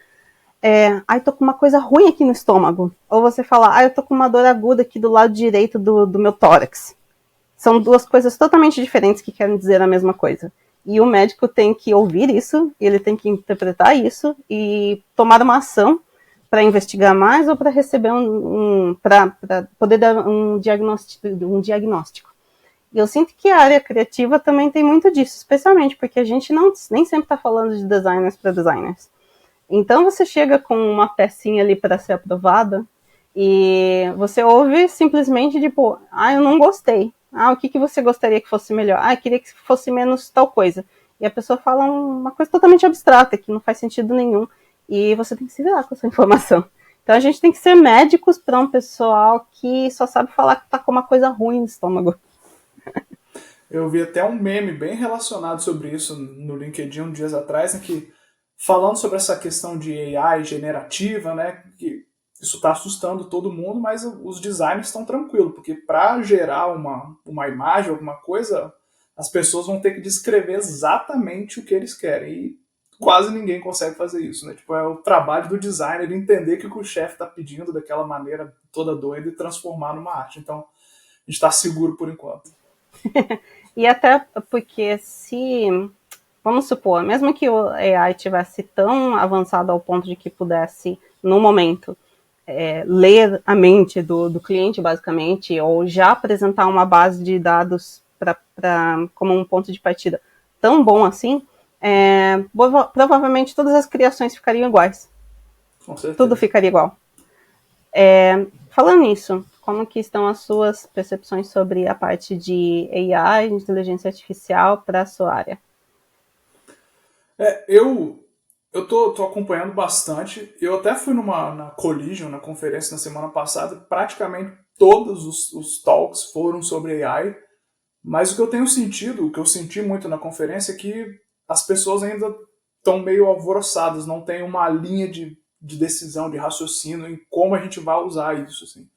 tô com uma coisa ruim aqui no estômago, ou você falar, eu tô com uma dor aguda aqui do lado direito do meu tórax. São duas coisas totalmente diferentes que querem dizer a mesma coisa. E o médico tem que ouvir isso, ele tem que interpretar isso e tomar uma ação para investigar mais ou para receber para poder dar um diagnóstico. E eu sinto que a área criativa também tem muito disso, especialmente porque a gente nem sempre está falando de designers para designers. Então você chega com uma pecinha ali para ser aprovada e você ouve simplesmente tipo, eu não gostei. O que você gostaria que fosse melhor? Eu queria que fosse menos tal coisa. E a pessoa fala uma coisa totalmente abstrata, que não faz sentido nenhum. E você tem que se virar com essa informação. Então a gente tem que ser médicos para um pessoal que só sabe falar que tá com uma coisa ruim no estômago. Eu vi até um meme bem relacionado sobre isso no LinkedIn uns dias atrás, em que falando sobre essa questão de AI generativa, né, que isso está assustando todo mundo, mas os designers estão tranquilos, porque para gerar uma imagem, alguma coisa, as pessoas vão ter que descrever exatamente o que eles querem. E quase ninguém consegue fazer isso, né? Tipo, é o trabalho do designer entender que o que o chefe está pedindo daquela maneira toda doida e transformar numa arte. Então, a gente está seguro por enquanto. E até porque vamos supor, mesmo que o AI tivesse tão avançado ao ponto de que pudesse, no momento, ler a mente do cliente, basicamente, ou já apresentar uma base de dados como um ponto de partida tão bom assim, provavelmente todas as criações ficariam iguais. Com certeza. Tudo ficaria igual. Falando nisso, como que estão as suas percepções sobre a parte de AI, de inteligência artificial, para a sua área? Eu tô acompanhando bastante. Eu até fui na Collision, na conferência na semana passada. Praticamente todos os talks foram sobre AI. Mas o que eu tenho sentido, o que eu senti muito na conferência é que as pessoas ainda estão meio alvoroçadas, não tem uma linha de decisão, de raciocínio em como a gente vai usar isso. Assim.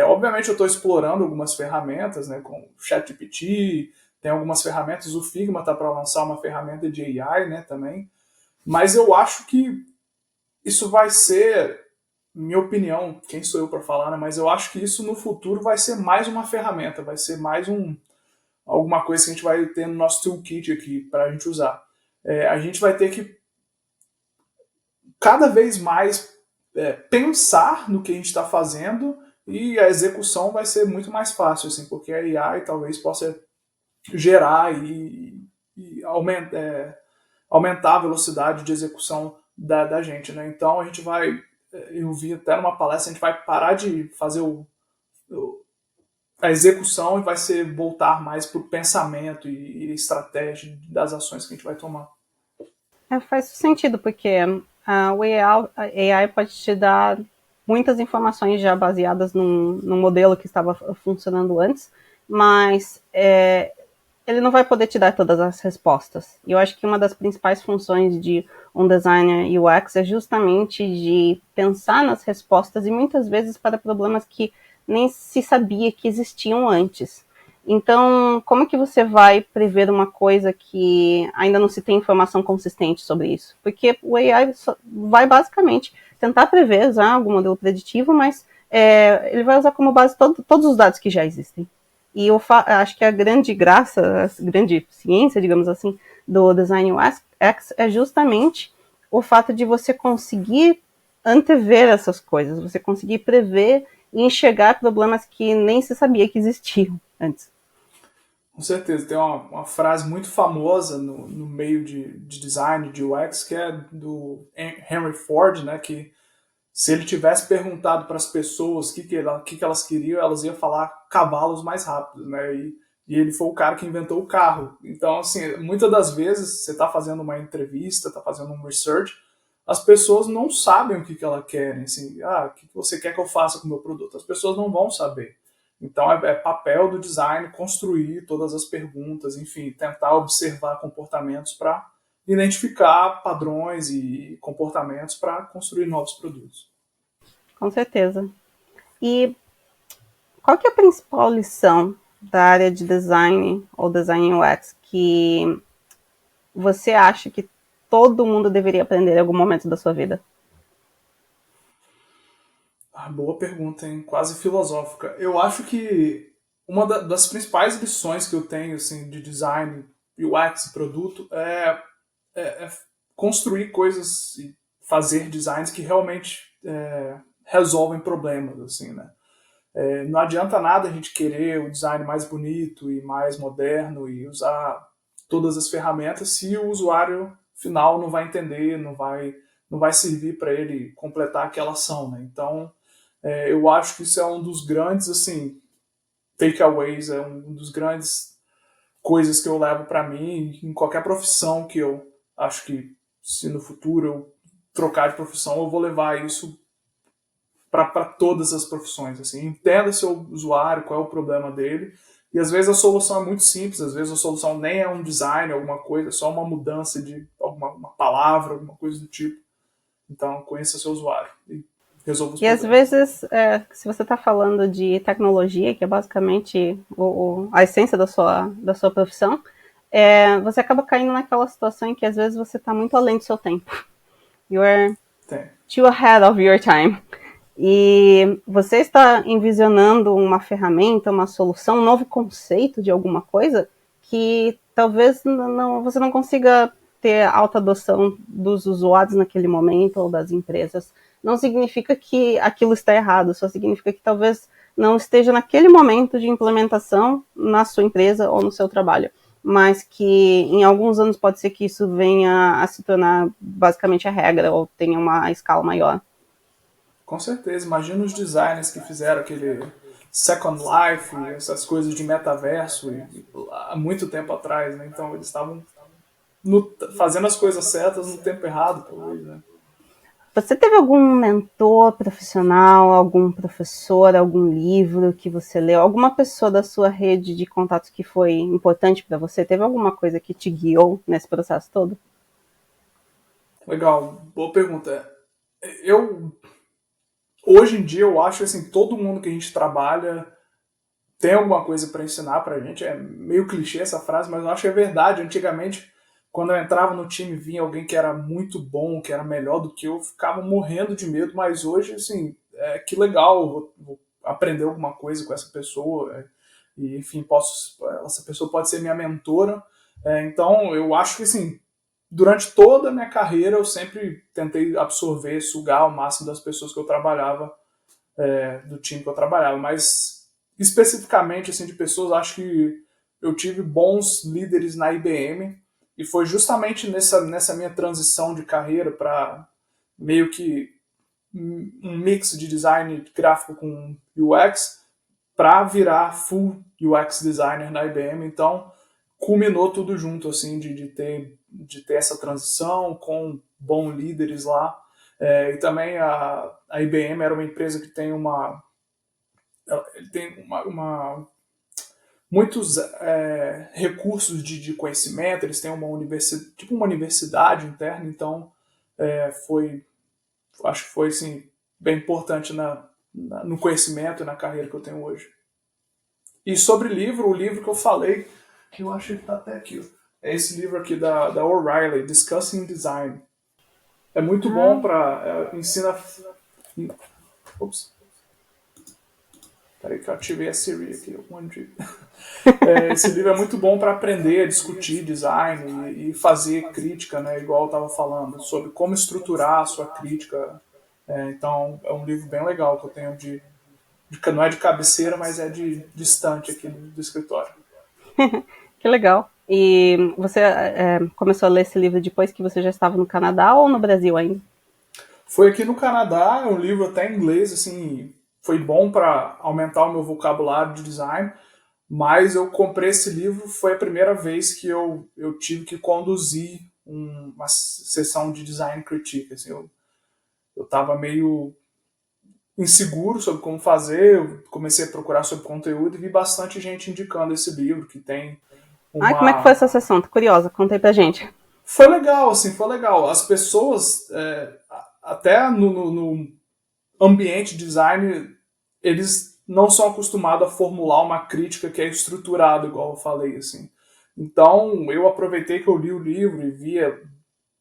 Obviamente eu estou explorando algumas ferramentas, né, com o ChatGPT, tem algumas ferramentas, o Figma está para lançar uma ferramenta de AI, né, também. Mas eu acho que isso vai ser, minha opinião, quem sou eu para falar, né, mas eu acho que isso no futuro vai ser mais uma ferramenta, vai ser mais alguma coisa que a gente vai ter no nosso toolkit aqui para a gente usar. A gente vai ter que cada vez mais pensar no que a gente está fazendo e a execução vai ser muito mais fácil, assim, porque a AI talvez possa gerar e aumentar a velocidade de execução da gente, né? Então a gente vai, eu vi até numa palestra, a gente vai parar de fazer a execução e vai voltar mais para o pensamento e estratégia das ações que a gente vai tomar. Faz sentido, porque o AI pode te dar muitas informações já baseadas num modelo que estava funcionando antes, mas ele não vai poder te dar todas as respostas. E eu acho que uma das principais funções de um designer UX é justamente de pensar nas respostas e muitas vezes para problemas que nem se sabia que existiam antes. Então, como que você vai prever uma coisa que ainda não se tem informação consistente sobre isso? Porque o AI vai basicamente tentar prever, usar algum modelo preditivo, mas ele vai usar como base todos os dados que já existem. E eu acho que a grande graça, a grande ciência, digamos assim, do design UX é justamente o fato de você conseguir antever essas coisas, você conseguir prever e enxergar problemas que nem se sabia que existiam antes. Com certeza, tem uma frase muito famosa no meio de design, de UX, que é do Henry Ford, né, que se ele tivesse perguntado para as pessoas o que elas queriam, elas iam falar cavalos mais rápidos, né? E ele foi o cara que inventou o carro. Então, assim, muitas das vezes você está fazendo uma entrevista, está fazendo um research, as pessoas não sabem o que elas querem. Assim, o que você quer que eu faça com o meu produto? As pessoas não vão saber. Então, é papel do design construir todas as perguntas, enfim, tentar observar comportamentos para identificar padrões e comportamentos para construir novos produtos. Com certeza. E qual que é a principal lição da área de design ou design UX que você acha que todo mundo deveria aprender em algum momento da sua vida? Boa pergunta, hein? Quase filosófica. Eu acho que uma das principais lições que eu tenho assim, de design, UX e produto é construir coisas e fazer designs que realmente resolvem problemas, assim, né? Não adianta nada a gente querer o design mais bonito e mais moderno e usar todas as ferramentas se o usuário final não vai entender, não vai servir para ele completar aquela ação, né? Então, eu acho que isso é um dos grandes, assim, takeaways, é um dos grandes coisas que eu levo para mim em qualquer profissão que eu acho que se no futuro eu trocar de profissão, eu vou levar isso para todas as profissões. Assim. Entenda seu usuário, qual é o problema dele. E às vezes a solução é muito simples, às vezes a solução nem é um design, alguma coisa, é só uma mudança de uma palavra, alguma coisa do tipo. Então, conheça seu usuário e resolva os E às problemas. vezes, se você está falando de tecnologia, que é basicamente a essência da sua profissão, você acaba caindo naquela situação em que às vezes você está muito além do seu tempo. You are Tem. too ahead of your time. E você está envisionando uma ferramenta, uma solução, um novo conceito de alguma coisa que talvez você não consiga ter alta adoção dos usuários naquele momento ou das empresas. Não significa que aquilo está errado, só significa que talvez não esteja naquele momento de implementação na sua empresa ou no seu trabalho, mas que em alguns anos pode ser que isso venha a se tornar basicamente a regra ou tenha uma escala maior. Com certeza. Imagina os designers que fizeram aquele Second Life, essas coisas de metaverso há muito tempo atrás, né? Então eles estavam fazendo as coisas certas no tempo errado, talvez, né? Você teve algum mentor profissional, algum professor, algum livro que você leu, alguma pessoa da sua rede de contatos que foi importante para você? Teve alguma coisa que te guiou nesse processo todo? Legal, boa pergunta. Eu Hoje em dia eu acho assim, todo mundo que a gente trabalha tem alguma coisa para ensinar pra gente. É meio clichê essa frase, mas eu acho que é verdade. Antigamente, quando eu entrava no time, vinha alguém que era muito bom, que era melhor do que eu ficava morrendo de medo, mas hoje, assim, que legal, vou aprender alguma coisa com essa pessoa, e enfim, essa pessoa pode ser minha mentora. Então, eu acho que, assim, durante toda a minha carreira, eu sempre tentei absorver, sugar o máximo das pessoas que eu trabalhava, do time que eu trabalhava, mas especificamente assim de pessoas, acho que eu tive bons líderes na IBM e foi justamente nessa minha transição de carreira para meio que um mix de design gráfico com UX para virar full UX designer na IBM. Então culminou tudo junto assim de ter essa transição com bons líderes lá. E também a IBM era uma empresa que tem muitos recursos de conhecimento, eles têm tipo uma universidade interna, então acho que foi assim, bem importante no conhecimento e na carreira que eu tenho hoje. E sobre o livro que eu falei, que eu acho que está até aqui, é esse livro aqui da O'Reilly, Discussing Design. É muito bom para ensina. Ops. Peraí que eu ativei a Siri aqui. Esse livro é muito bom para aprender a discutir design e fazer crítica, né? Igual eu estava falando, sobre como estruturar a sua crítica. Então, é um livro bem legal que eu tenho não é de cabeceira, mas é de estante aqui do escritório. Que legal. E você começou a ler esse livro depois que você já estava no Canadá ou no Brasil ainda? Foi aqui no Canadá, é um livro até em inglês, assim, foi bom para aumentar o meu vocabulário de design, mas eu comprei esse livro, foi a primeira vez que eu tive que conduzir uma sessão de design critique. Assim, eu estava meio inseguro sobre como fazer, eu comecei a procurar sobre conteúdo e vi bastante gente indicando esse livro, que tem Ai, como é que foi uma... essa sessão? Tô curiosa, conta aí pra gente. Foi legal, assim, foi legal. As pessoas, até no ambiente design, eles não são acostumados a formular uma crítica que é estruturada, igual eu falei, assim. Então, eu aproveitei que eu li o livro e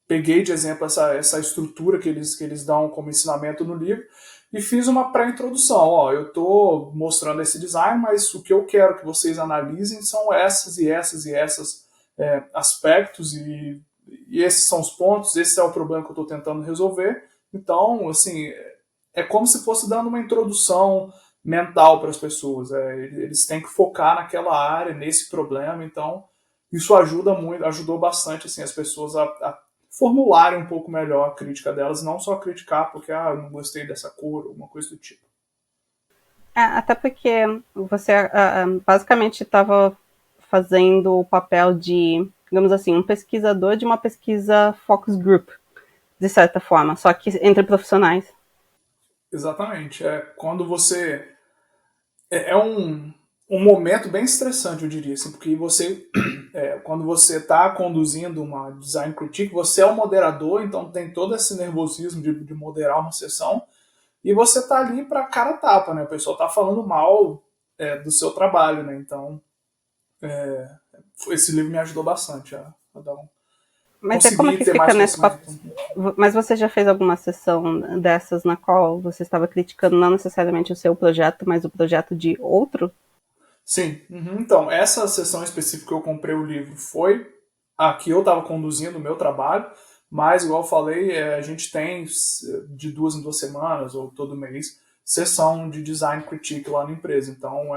peguei de exemplo essa estrutura que eles dão como ensinamento no livro e fiz uma pré-introdução. Ó, eu estou mostrando esse design, mas o que eu quero que vocês analisem são essas e essas e essas aspectos e esses são os pontos, esse é o problema que eu estou tentando resolver. Então, assim, é como se fosse dando uma introdução mental para as pessoas. Eles têm que focar naquela área, nesse problema. Então, isso ajuda muito, ajudou bastante assim, as pessoas a formularem um pouco melhor a crítica delas, não só criticar porque eu não gostei dessa cor, alguma coisa do tipo. Até porque você basicamente estava fazendo o papel de, digamos assim, um pesquisador de uma pesquisa focus group, de certa forma, só que entre profissionais. Exatamente. Quando você... É um momento bem estressante, eu diria, assim, porque você, quando você está conduzindo uma design critique, você é o moderador, então tem todo esse nervosismo de moderar uma sessão, e você está ali para cara a tapa, né? O pessoal está falando mal do seu trabalho, né? Então, esse livro me ajudou bastante a dar Mas como é conseguir que ter fica mais nesse conhecimento. papel? Mas você já fez alguma sessão dessas na qual você estava criticando não necessariamente o seu projeto, mas o projeto de outro? Sim. Uhum. Então, essa sessão específica que eu comprei o livro foi a que eu estava conduzindo o meu trabalho, mas, igual eu falei, a gente tem de 2 em 2 semanas, ou todo mês, sessão de design critique lá na empresa. Então,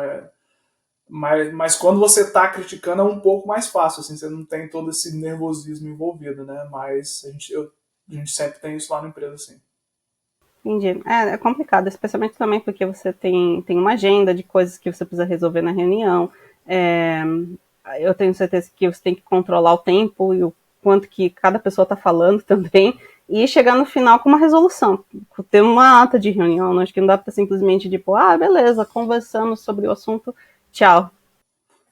mas quando você está criticando é um pouco mais fácil, assim, você não tem todo esse nervosismo envolvido, né? Mas a gente sempre tem isso lá na empresa, sim. Entendi. É complicado, especialmente também porque você tem uma agenda de coisas que você precisa resolver na reunião. Eu tenho certeza que você tem que controlar o tempo e o quanto que cada pessoa está falando também, e chegar no final com uma resolução, ter uma ata de reunião. Não acho que não dá para simplesmente, tipo, beleza, conversamos sobre o assunto, tchau.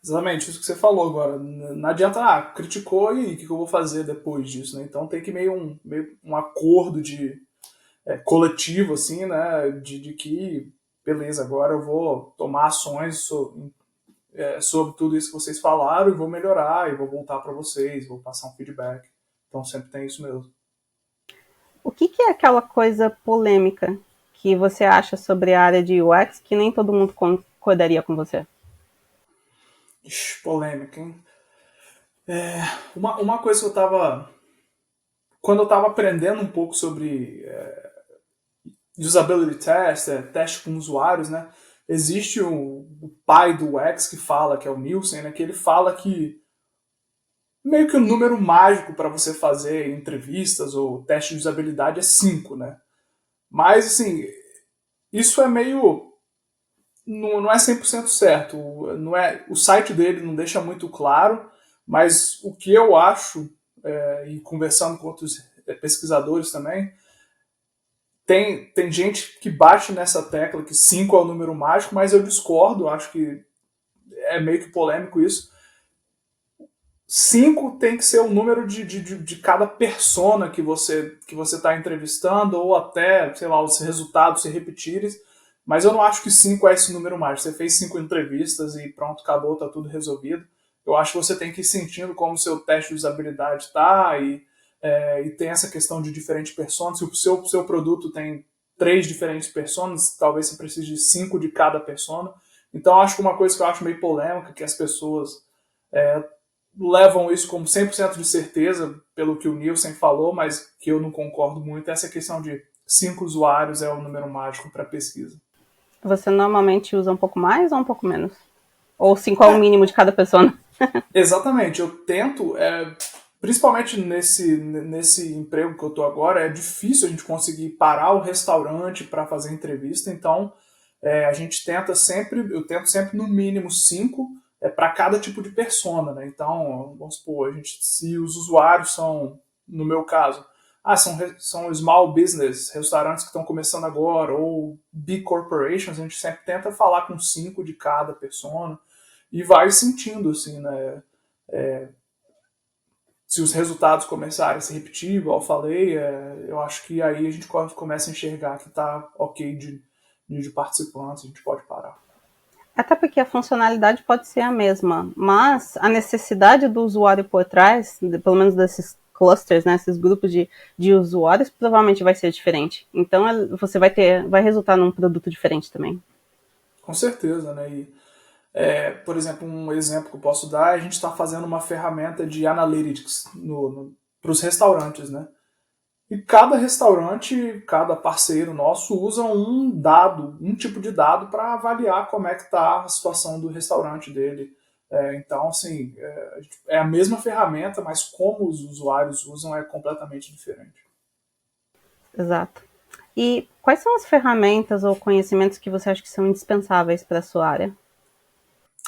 Exatamente, isso que você falou agora. Não adianta, criticou e o que eu vou fazer depois disso, né? Então tem que meio um acordo coletivo, assim, né? De que, beleza, agora eu vou tomar ações sobre tudo isso que vocês falaram e vou melhorar, e vou voltar para vocês, vou passar um feedback. Então sempre tem isso mesmo. O que é aquela coisa polêmica que você acha sobre a área de UX que nem todo mundo concordaria com você? Ixi, polêmica, hein? Uma coisa que eu tava... Quando eu tava aprendendo um pouco sobre usability test, teste com usuários, né? Existe o pai do UX que fala, que é o Nielsen, né? Que ele fala que meio que o número mágico para você fazer entrevistas ou teste de usabilidade é 5, né? Mas, assim, isso é meio... Não é 100% certo. Não é, o site dele não deixa muito claro, mas o que eu acho, e conversando com outros pesquisadores também, tem gente que bate nessa tecla que 5 é o número mágico, mas eu discordo, acho que é meio que polêmico isso. 5 tem que ser o número de cada persona que você está entrevistando, ou até, sei lá, os resultados se repetirem. Mas eu não acho que 5 é esse número mágico. Você fez 5 entrevistas e pronto, acabou, tá tudo resolvido. Eu acho que você tem que ir sentindo como o seu teste de usabilidade tá, e tem essa questão de diferentes personas. Se o seu produto tem 3 diferentes personas, talvez você precise de 5 de cada persona. Então acho que uma coisa que eu acho meio polêmica, que as pessoas levam isso como 100% de certeza, pelo que o Nielsen falou, mas que eu não concordo muito, é essa questão de 5 usuários é o número mágico para pesquisa. Você normalmente usa um pouco mais ou um pouco menos? Ou 5 é o mínimo de cada pessoa? Exatamente, eu tento, principalmente nesse emprego que eu tô agora, é difícil a gente conseguir parar o restaurante para fazer entrevista, então a gente tenta sempre, eu tento sempre no mínimo 5 para cada tipo de persona, né? Então, vamos supor, se os usuários são, no meu caso, são small business, restaurantes que estão começando agora, ou big corporations, a gente sempre tenta falar com 5 de cada persona e vai sentindo, assim, né? Se os resultados começarem a se repetir, igual eu falei, eu acho que aí a gente começa a enxergar que está ok de participantes, a gente pode parar. Até porque a funcionalidade pode ser a mesma, mas a necessidade do usuário por trás, pelo menos desses clusters, né, esses grupos de usuários, provavelmente vai ser diferente. Então você vai resultar num produto diferente também. Com certeza, né? E, por exemplo, um exemplo que eu posso dar, a gente está fazendo uma ferramenta de analytics para os restaurantes, né? E cada restaurante, cada parceiro nosso usa um tipo de dado para avaliar como é que está a situação do restaurante dele. Então, assim, é a mesma ferramenta, mas como os usuários usam é completamente diferente. Exato. E quais são as ferramentas ou conhecimentos que você acha que são indispensáveis para a sua área?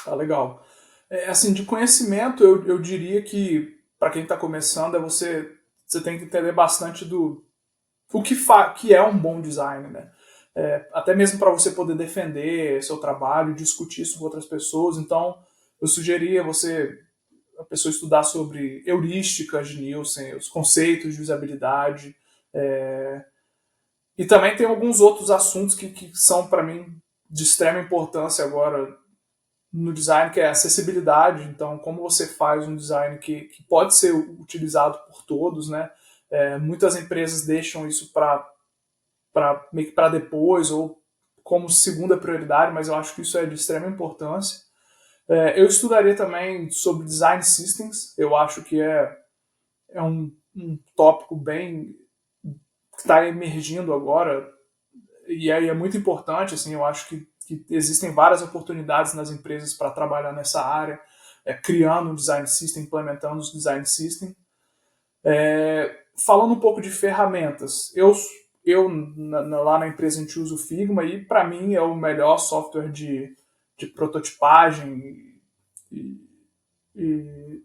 Tá legal. Assim, de conhecimento, eu diria que para quem está começando, você tem que entender bastante do que é um bom design, né? Até mesmo para você poder defender seu trabalho, discutir isso com outras pessoas. Então, eu sugeria a pessoa estudar sobre heurísticas de Nielsen, os conceitos de usabilidade. E também tem alguns outros assuntos que são, para mim, de extrema importância agora no design, que é a acessibilidade. Então, como você faz um design que pode ser utilizado por todos, né? Muitas empresas deixam isso meio que para depois ou como segunda prioridade, mas eu acho que isso é de extrema importância. Eu estudaria também sobre design systems. Eu acho que é um tópico bem que está emergindo agora e é muito importante. Assim, eu acho que existem várias oportunidades nas empresas para trabalhar nessa área, criando um design system, implementando os design system. Falando um pouco de ferramentas, lá na empresa a gente usa o Figma e para mim é o melhor software de prototipagem e, e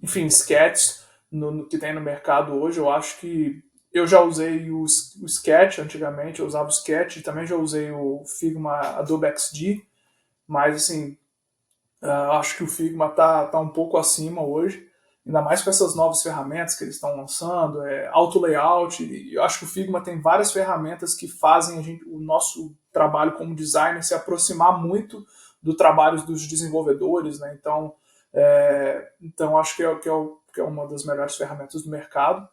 enfim, sketches no que tem no mercado hoje. Eu acho que eu já usei o Sketch antigamente, eu usava o Sketch e também já usei o Figma Adobe XD, mas assim, acho que o Figma tá um pouco acima hoje, ainda mais com essas novas ferramentas que eles estão lançando, auto layout. E eu acho que o Figma tem várias ferramentas que fazem o nosso trabalho como designer se aproximar muito do trabalho dos desenvolvedores, né? Então acho que é uma das melhores ferramentas do mercado.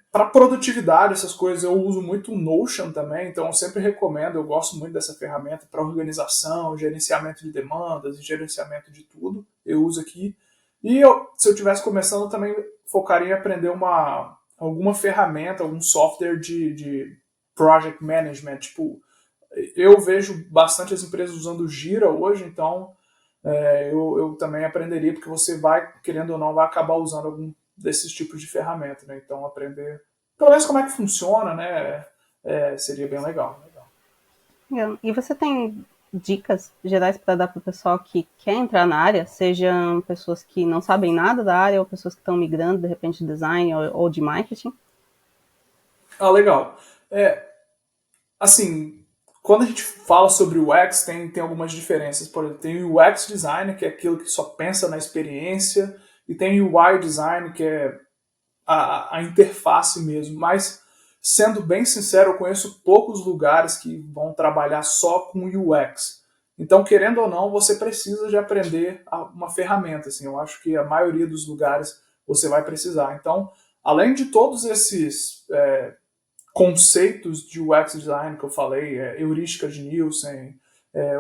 Para produtividade, essas coisas, eu uso muito o Notion também, então eu sempre recomendo, eu gosto muito dessa ferramenta para organização, gerenciamento de demandas, gerenciamento de tudo, eu uso aqui. E se eu estivesse começando, eu também focaria em aprender alguma ferramenta, algum software de project management. Tipo, eu vejo bastante as empresas usando o Jira hoje, então eu também aprenderia, porque você vai, querendo ou não, vai acabar usando algum desses tipos de ferramenta, né? Então aprender, pelo menos como é que funciona, né? Seria bem legal. E você tem dicas gerais para dar para o pessoal que quer entrar na área, sejam pessoas que não sabem nada da área ou pessoas que estão migrando, de repente, de design ou de marketing? Ah, legal. Assim, quando a gente fala sobre o UX, tem algumas diferenças. Por exemplo, tem o UX design, que é aquilo que só pensa na experiência, e tem o UI design, que é a interface mesmo. Mas, sendo bem sincero, eu conheço poucos lugares que vão trabalhar só com UX. Então, querendo ou não, você precisa de aprender uma ferramenta. Assim, eu acho que a maioria dos lugares você vai precisar. Então, além de todos esses conceitos de UX design que eu falei, heurística de Nielsen,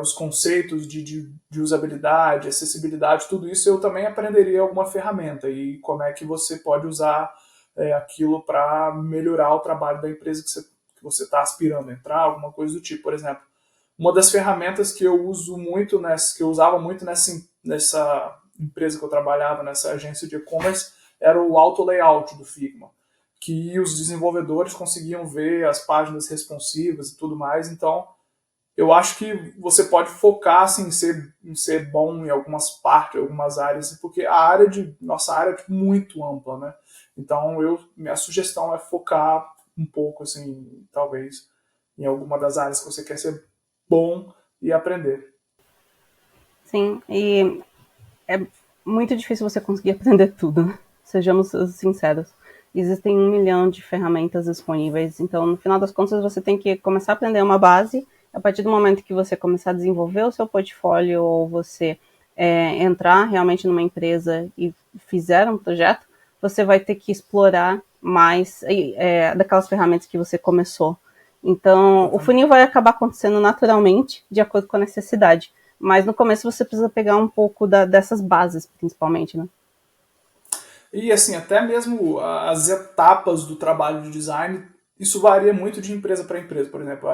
os conceitos de usabilidade, acessibilidade, tudo isso eu também aprenderia alguma ferramenta e como é que você pode usar aquilo para melhorar o trabalho da empresa que você está aspirando a entrar, alguma coisa do tipo. Por exemplo, uma das ferramentas que eu uso muito, que eu usava muito empresa que eu trabalhava, nessa agência de e-commerce, era o auto layout do Figma, que os desenvolvedores conseguiam ver as páginas responsivas e tudo mais. Então, eu acho que você pode focar assim, em ser bom em algumas partes, algumas áreas, porque nossa área é muito ampla, né? Então, minha sugestão é focar um pouco, assim, talvez, em alguma das áreas que você quer ser bom e aprender. Sim, e é muito difícil você conseguir aprender tudo, né? Sejamos sinceros. Existem 1 milhão de ferramentas disponíveis, então no final das contas você tem que começar a aprender uma base. A partir do momento que você começar a desenvolver o seu portfólio ou você entrar realmente numa empresa e fizer um projeto, você vai ter que explorar mais daquelas ferramentas que você começou. Então, o funil vai acabar acontecendo naturalmente, de acordo com a necessidade. Mas no começo você precisa pegar um pouco dessas bases, principalmente, né? E assim, até mesmo as etapas do trabalho de design, isso varia muito de empresa para empresa. Por exemplo,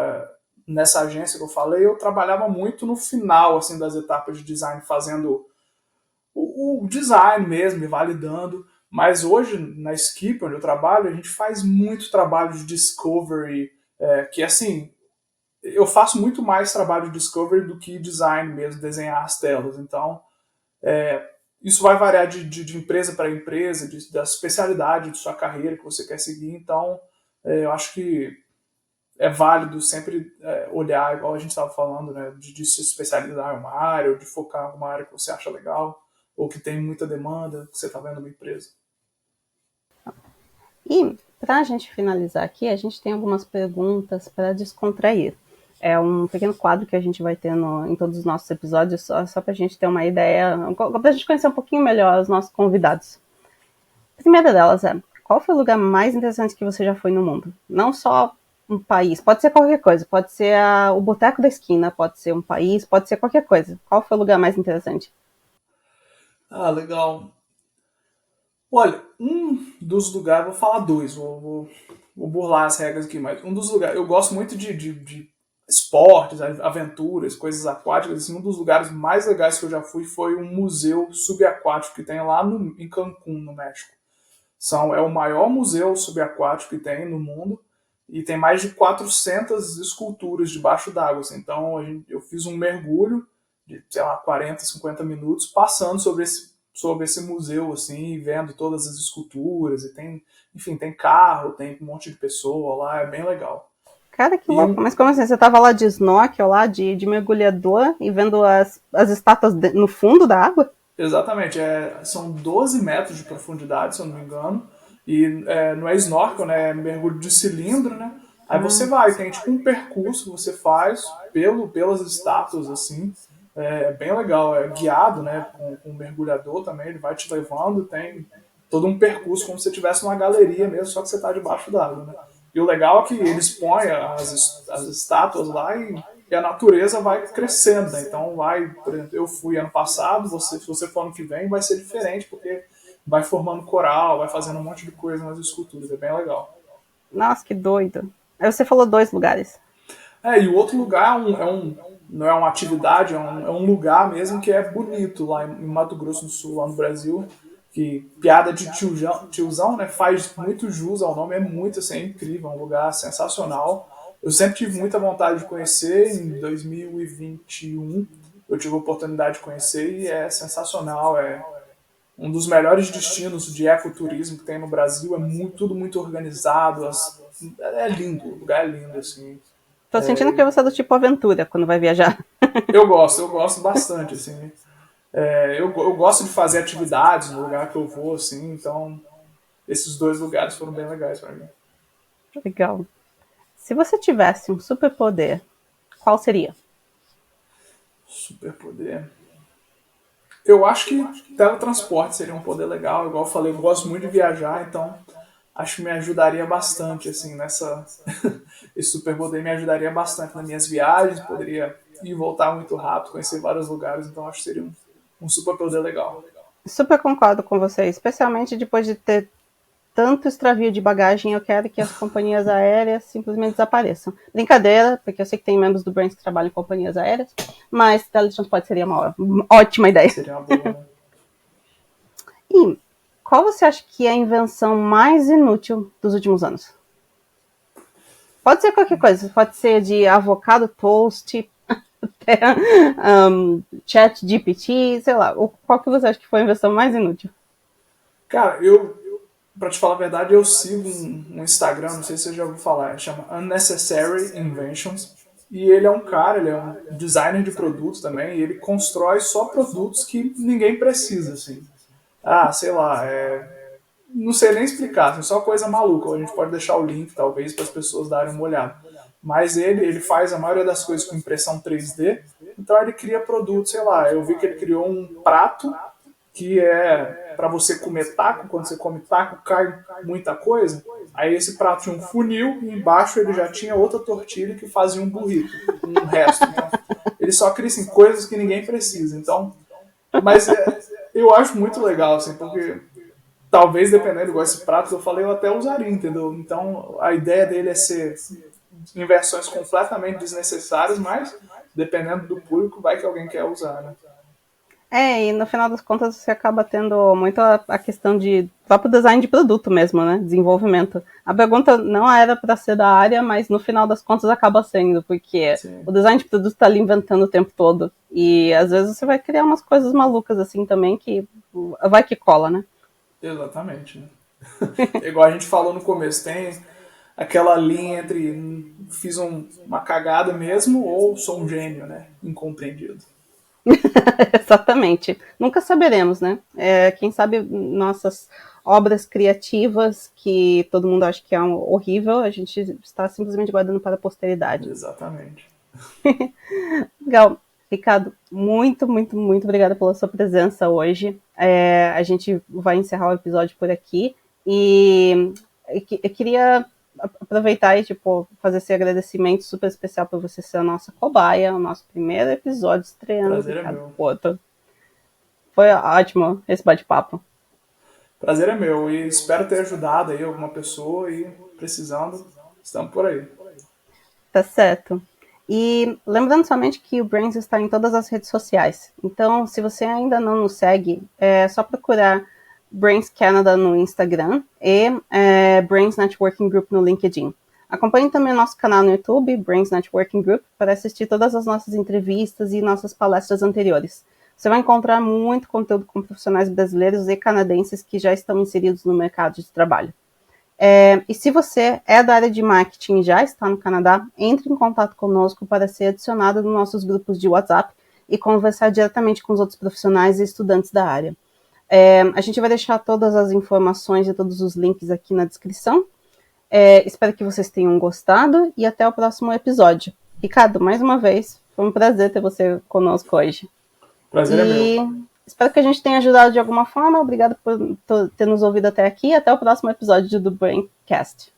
nessa agência que eu falei, eu trabalhava muito no final assim, das etapas de design, fazendo o design mesmo, e validando. Mas hoje, na Skip, onde eu trabalho, a gente faz muito trabalho de discovery, que assim, eu faço muito mais trabalho de discovery do que design mesmo, desenhar as telas. Então, isso vai variar de empresa para empresa, da especialidade de sua carreira que você quer seguir. Então, eu acho que é válido sempre olhar, igual a gente estava falando, né, de se especializar em uma área, ou de focar em uma área que você acha legal, ou que tem muita demanda, que você está vendo numa empresa. E, para a gente finalizar aqui, a gente tem algumas perguntas para descontrair. É um pequeno quadro que a gente vai ter em todos os nossos episódios, só para a gente ter uma ideia, para a gente conhecer um pouquinho melhor os nossos convidados. A primeira delas é, qual foi o lugar mais interessante que você já foi no mundo? Não só um país, pode ser qualquer coisa, pode ser o boteco da esquina, pode ser um país, pode ser qualquer coisa. Qual foi o lugar mais interessante? Ah, legal. Olha, um dos lugares, vou falar dois, vou burlar as regras aqui, mas um dos lugares, eu gosto muito de esportes, aventuras, coisas aquáticas, assim, um dos lugares mais legais que eu já fui foi um museu subaquático que tem lá em Cancún, no México. É o maior museu subaquático que tem no mundo e tem mais de 400 esculturas debaixo d'água. Assim. Então eu fiz um mergulho de, sei lá, 40, 50 minutos passando sobre esse museu, assim, vendo todas as esculturas. E tem carro, tem um monte de pessoa lá, é bem legal. Cara, que louco. Mas como assim? Você tava lá de snorkel, lá de mergulhador e vendo as estátuas no fundo da água? Exatamente. São 12 metros de profundidade, se eu não me engano. E não é snorkel, né? É mergulho de cilindro, né? Aí você tem tipo um percurso que você faz pelas estátuas, assim. É bem legal. É guiado, né? Com um mergulhador também. Ele vai te levando. Tem todo um percurso como se você estivesse numa galeria mesmo, só que você está debaixo d'água, né? E o legal é que eles põem as estátuas lá e a natureza vai crescendo, né? Então por exemplo, eu fui ano passado, se você for ano que vem, vai ser diferente, porque vai formando coral, vai fazendo um monte de coisa nas esculturas, é bem legal. Nossa, que doido. Aí você falou 2 lugares. E o outro lugar não é uma atividade, é um lugar mesmo que é bonito, lá em Mato Grosso do Sul, lá no Brasil, que piada de tiozão, né, faz muito jus ao nome, é muito assim, é incrível, é um lugar sensacional. Eu sempre tive muita vontade de conhecer, em 2021 eu tive a oportunidade de conhecer e é sensacional, é um dos melhores destinos de ecoturismo que tem no Brasil, tudo muito organizado, é lindo, o lugar é lindo, assim. Tô sentindo que você é do tipo aventura quando vai viajar. Eu gosto bastante, assim. Eu gosto de fazer atividades no lugar que eu vou, assim, então esses 2 lugares foram bem legais para mim. Legal. Se você tivesse um superpoder, qual seria? Superpoder. Eu acho que teletransporte seria um poder legal, igual eu falei, eu gosto muito de viajar, então acho que me ajudaria bastante, assim, esse superpoder me ajudaria bastante nas minhas viagens, poderia ir e voltar muito rápido, conhecer vários lugares, então acho que seria um superpoder legal. Super concordo com você, especialmente depois de ter tanto extravio de bagagem, eu quero que as companhias aéreas simplesmente desapareçam. Brincadeira, porque eu sei que tem membros do Brains que trabalham em companhias aéreas, mas teletransporte seria uma ótima ideia. Seria uma boa, né? E qual você acha que é a invenção mais inútil dos últimos anos? Pode ser qualquer coisa, pode ser de avocado toast, até chat GPT, sei lá. Qual que você acha que foi a invenção mais inútil? Cara, pra te falar a verdade, eu sigo um Instagram, não sei se você já ouviu falar, chama Unnecessary Inventions. E ele é um cara, ele é um designer de produtos também, e ele constrói só produtos que ninguém precisa, assim. Ah, sei lá, não sei nem explicar, assim, só coisa maluca. A gente pode deixar o link, talvez, para as pessoas darem uma olhada. Mas ele faz a maioria das coisas com impressão 3D, então ele cria produtos, sei lá, eu vi que ele criou um prato que é para você comer taco, quando você come taco cai muita coisa. Aí esse prato tinha um funil e embaixo ele já tinha outra tortilha que fazia um burrito, um resto. Então, ele só cria assim, coisas que ninguém precisa. Então, mas eu acho muito legal, assim, porque talvez dependendo igual esse prato que eu falei, eu até usaria, entendeu? Então a ideia dele é ser inversões completamente desnecessárias, mas dependendo do público, vai que alguém quer usar, né? E no final das contas você acaba tendo muito a questão de próprio design de produto mesmo, né? Desenvolvimento. A pergunta não era para ser da área, mas no final das contas acaba sendo, porque Sim. o design de produto está ali inventando o tempo todo. E às vezes você vai criar umas coisas malucas assim também que vai que cola, né? Exatamente. Né? Igual a gente falou no começo, tem aquela linha entre fiz uma cagada mesmo ou sou um gênio, né? Incompreendido. Exatamente. Nunca saberemos, né? Quem sabe nossas obras criativas, que todo mundo acha que é horrível, a gente está simplesmente guardando para a posteridade. Exatamente. Legal. Ricardo, muito, muito, muito obrigada pela sua presença hoje. A gente vai encerrar o episódio por aqui. E eu queria aproveitar e fazer esse agradecimento super especial por você ser a nossa cobaia, o nosso primeiro episódio estreando. Prazer é meu. Porto. Foi ótimo esse bate-papo. Prazer é meu e espero ter ajudado aí alguma pessoa e precisando, estamos por aí. Tá certo. E lembrando somente que o Brains está em todas as redes sociais. Então, se você ainda não nos segue, é só procurar Brains Canada no Instagram e Brains Networking Group no LinkedIn. Acompanhe também o nosso canal no YouTube, Brains Networking Group, para assistir todas as nossas entrevistas e nossas palestras anteriores. Você vai encontrar muito conteúdo com profissionais brasileiros e canadenses que já estão inseridos no mercado de trabalho. E se você é da área de marketing e já está no Canadá, entre em contato conosco para ser adicionado nos nossos grupos de WhatsApp e conversar diretamente com os outros profissionais e estudantes da área. A gente vai deixar todas as informações e todos os links aqui na descrição. Espero que vocês tenham gostado e até o próximo episódio. Ricardo, mais uma vez, foi um prazer ter você conosco hoje. Prazer é meu. Espero que a gente tenha ajudado de alguma forma. Obrigado por ter nos ouvido até aqui. Até o próximo episódio do Braincast.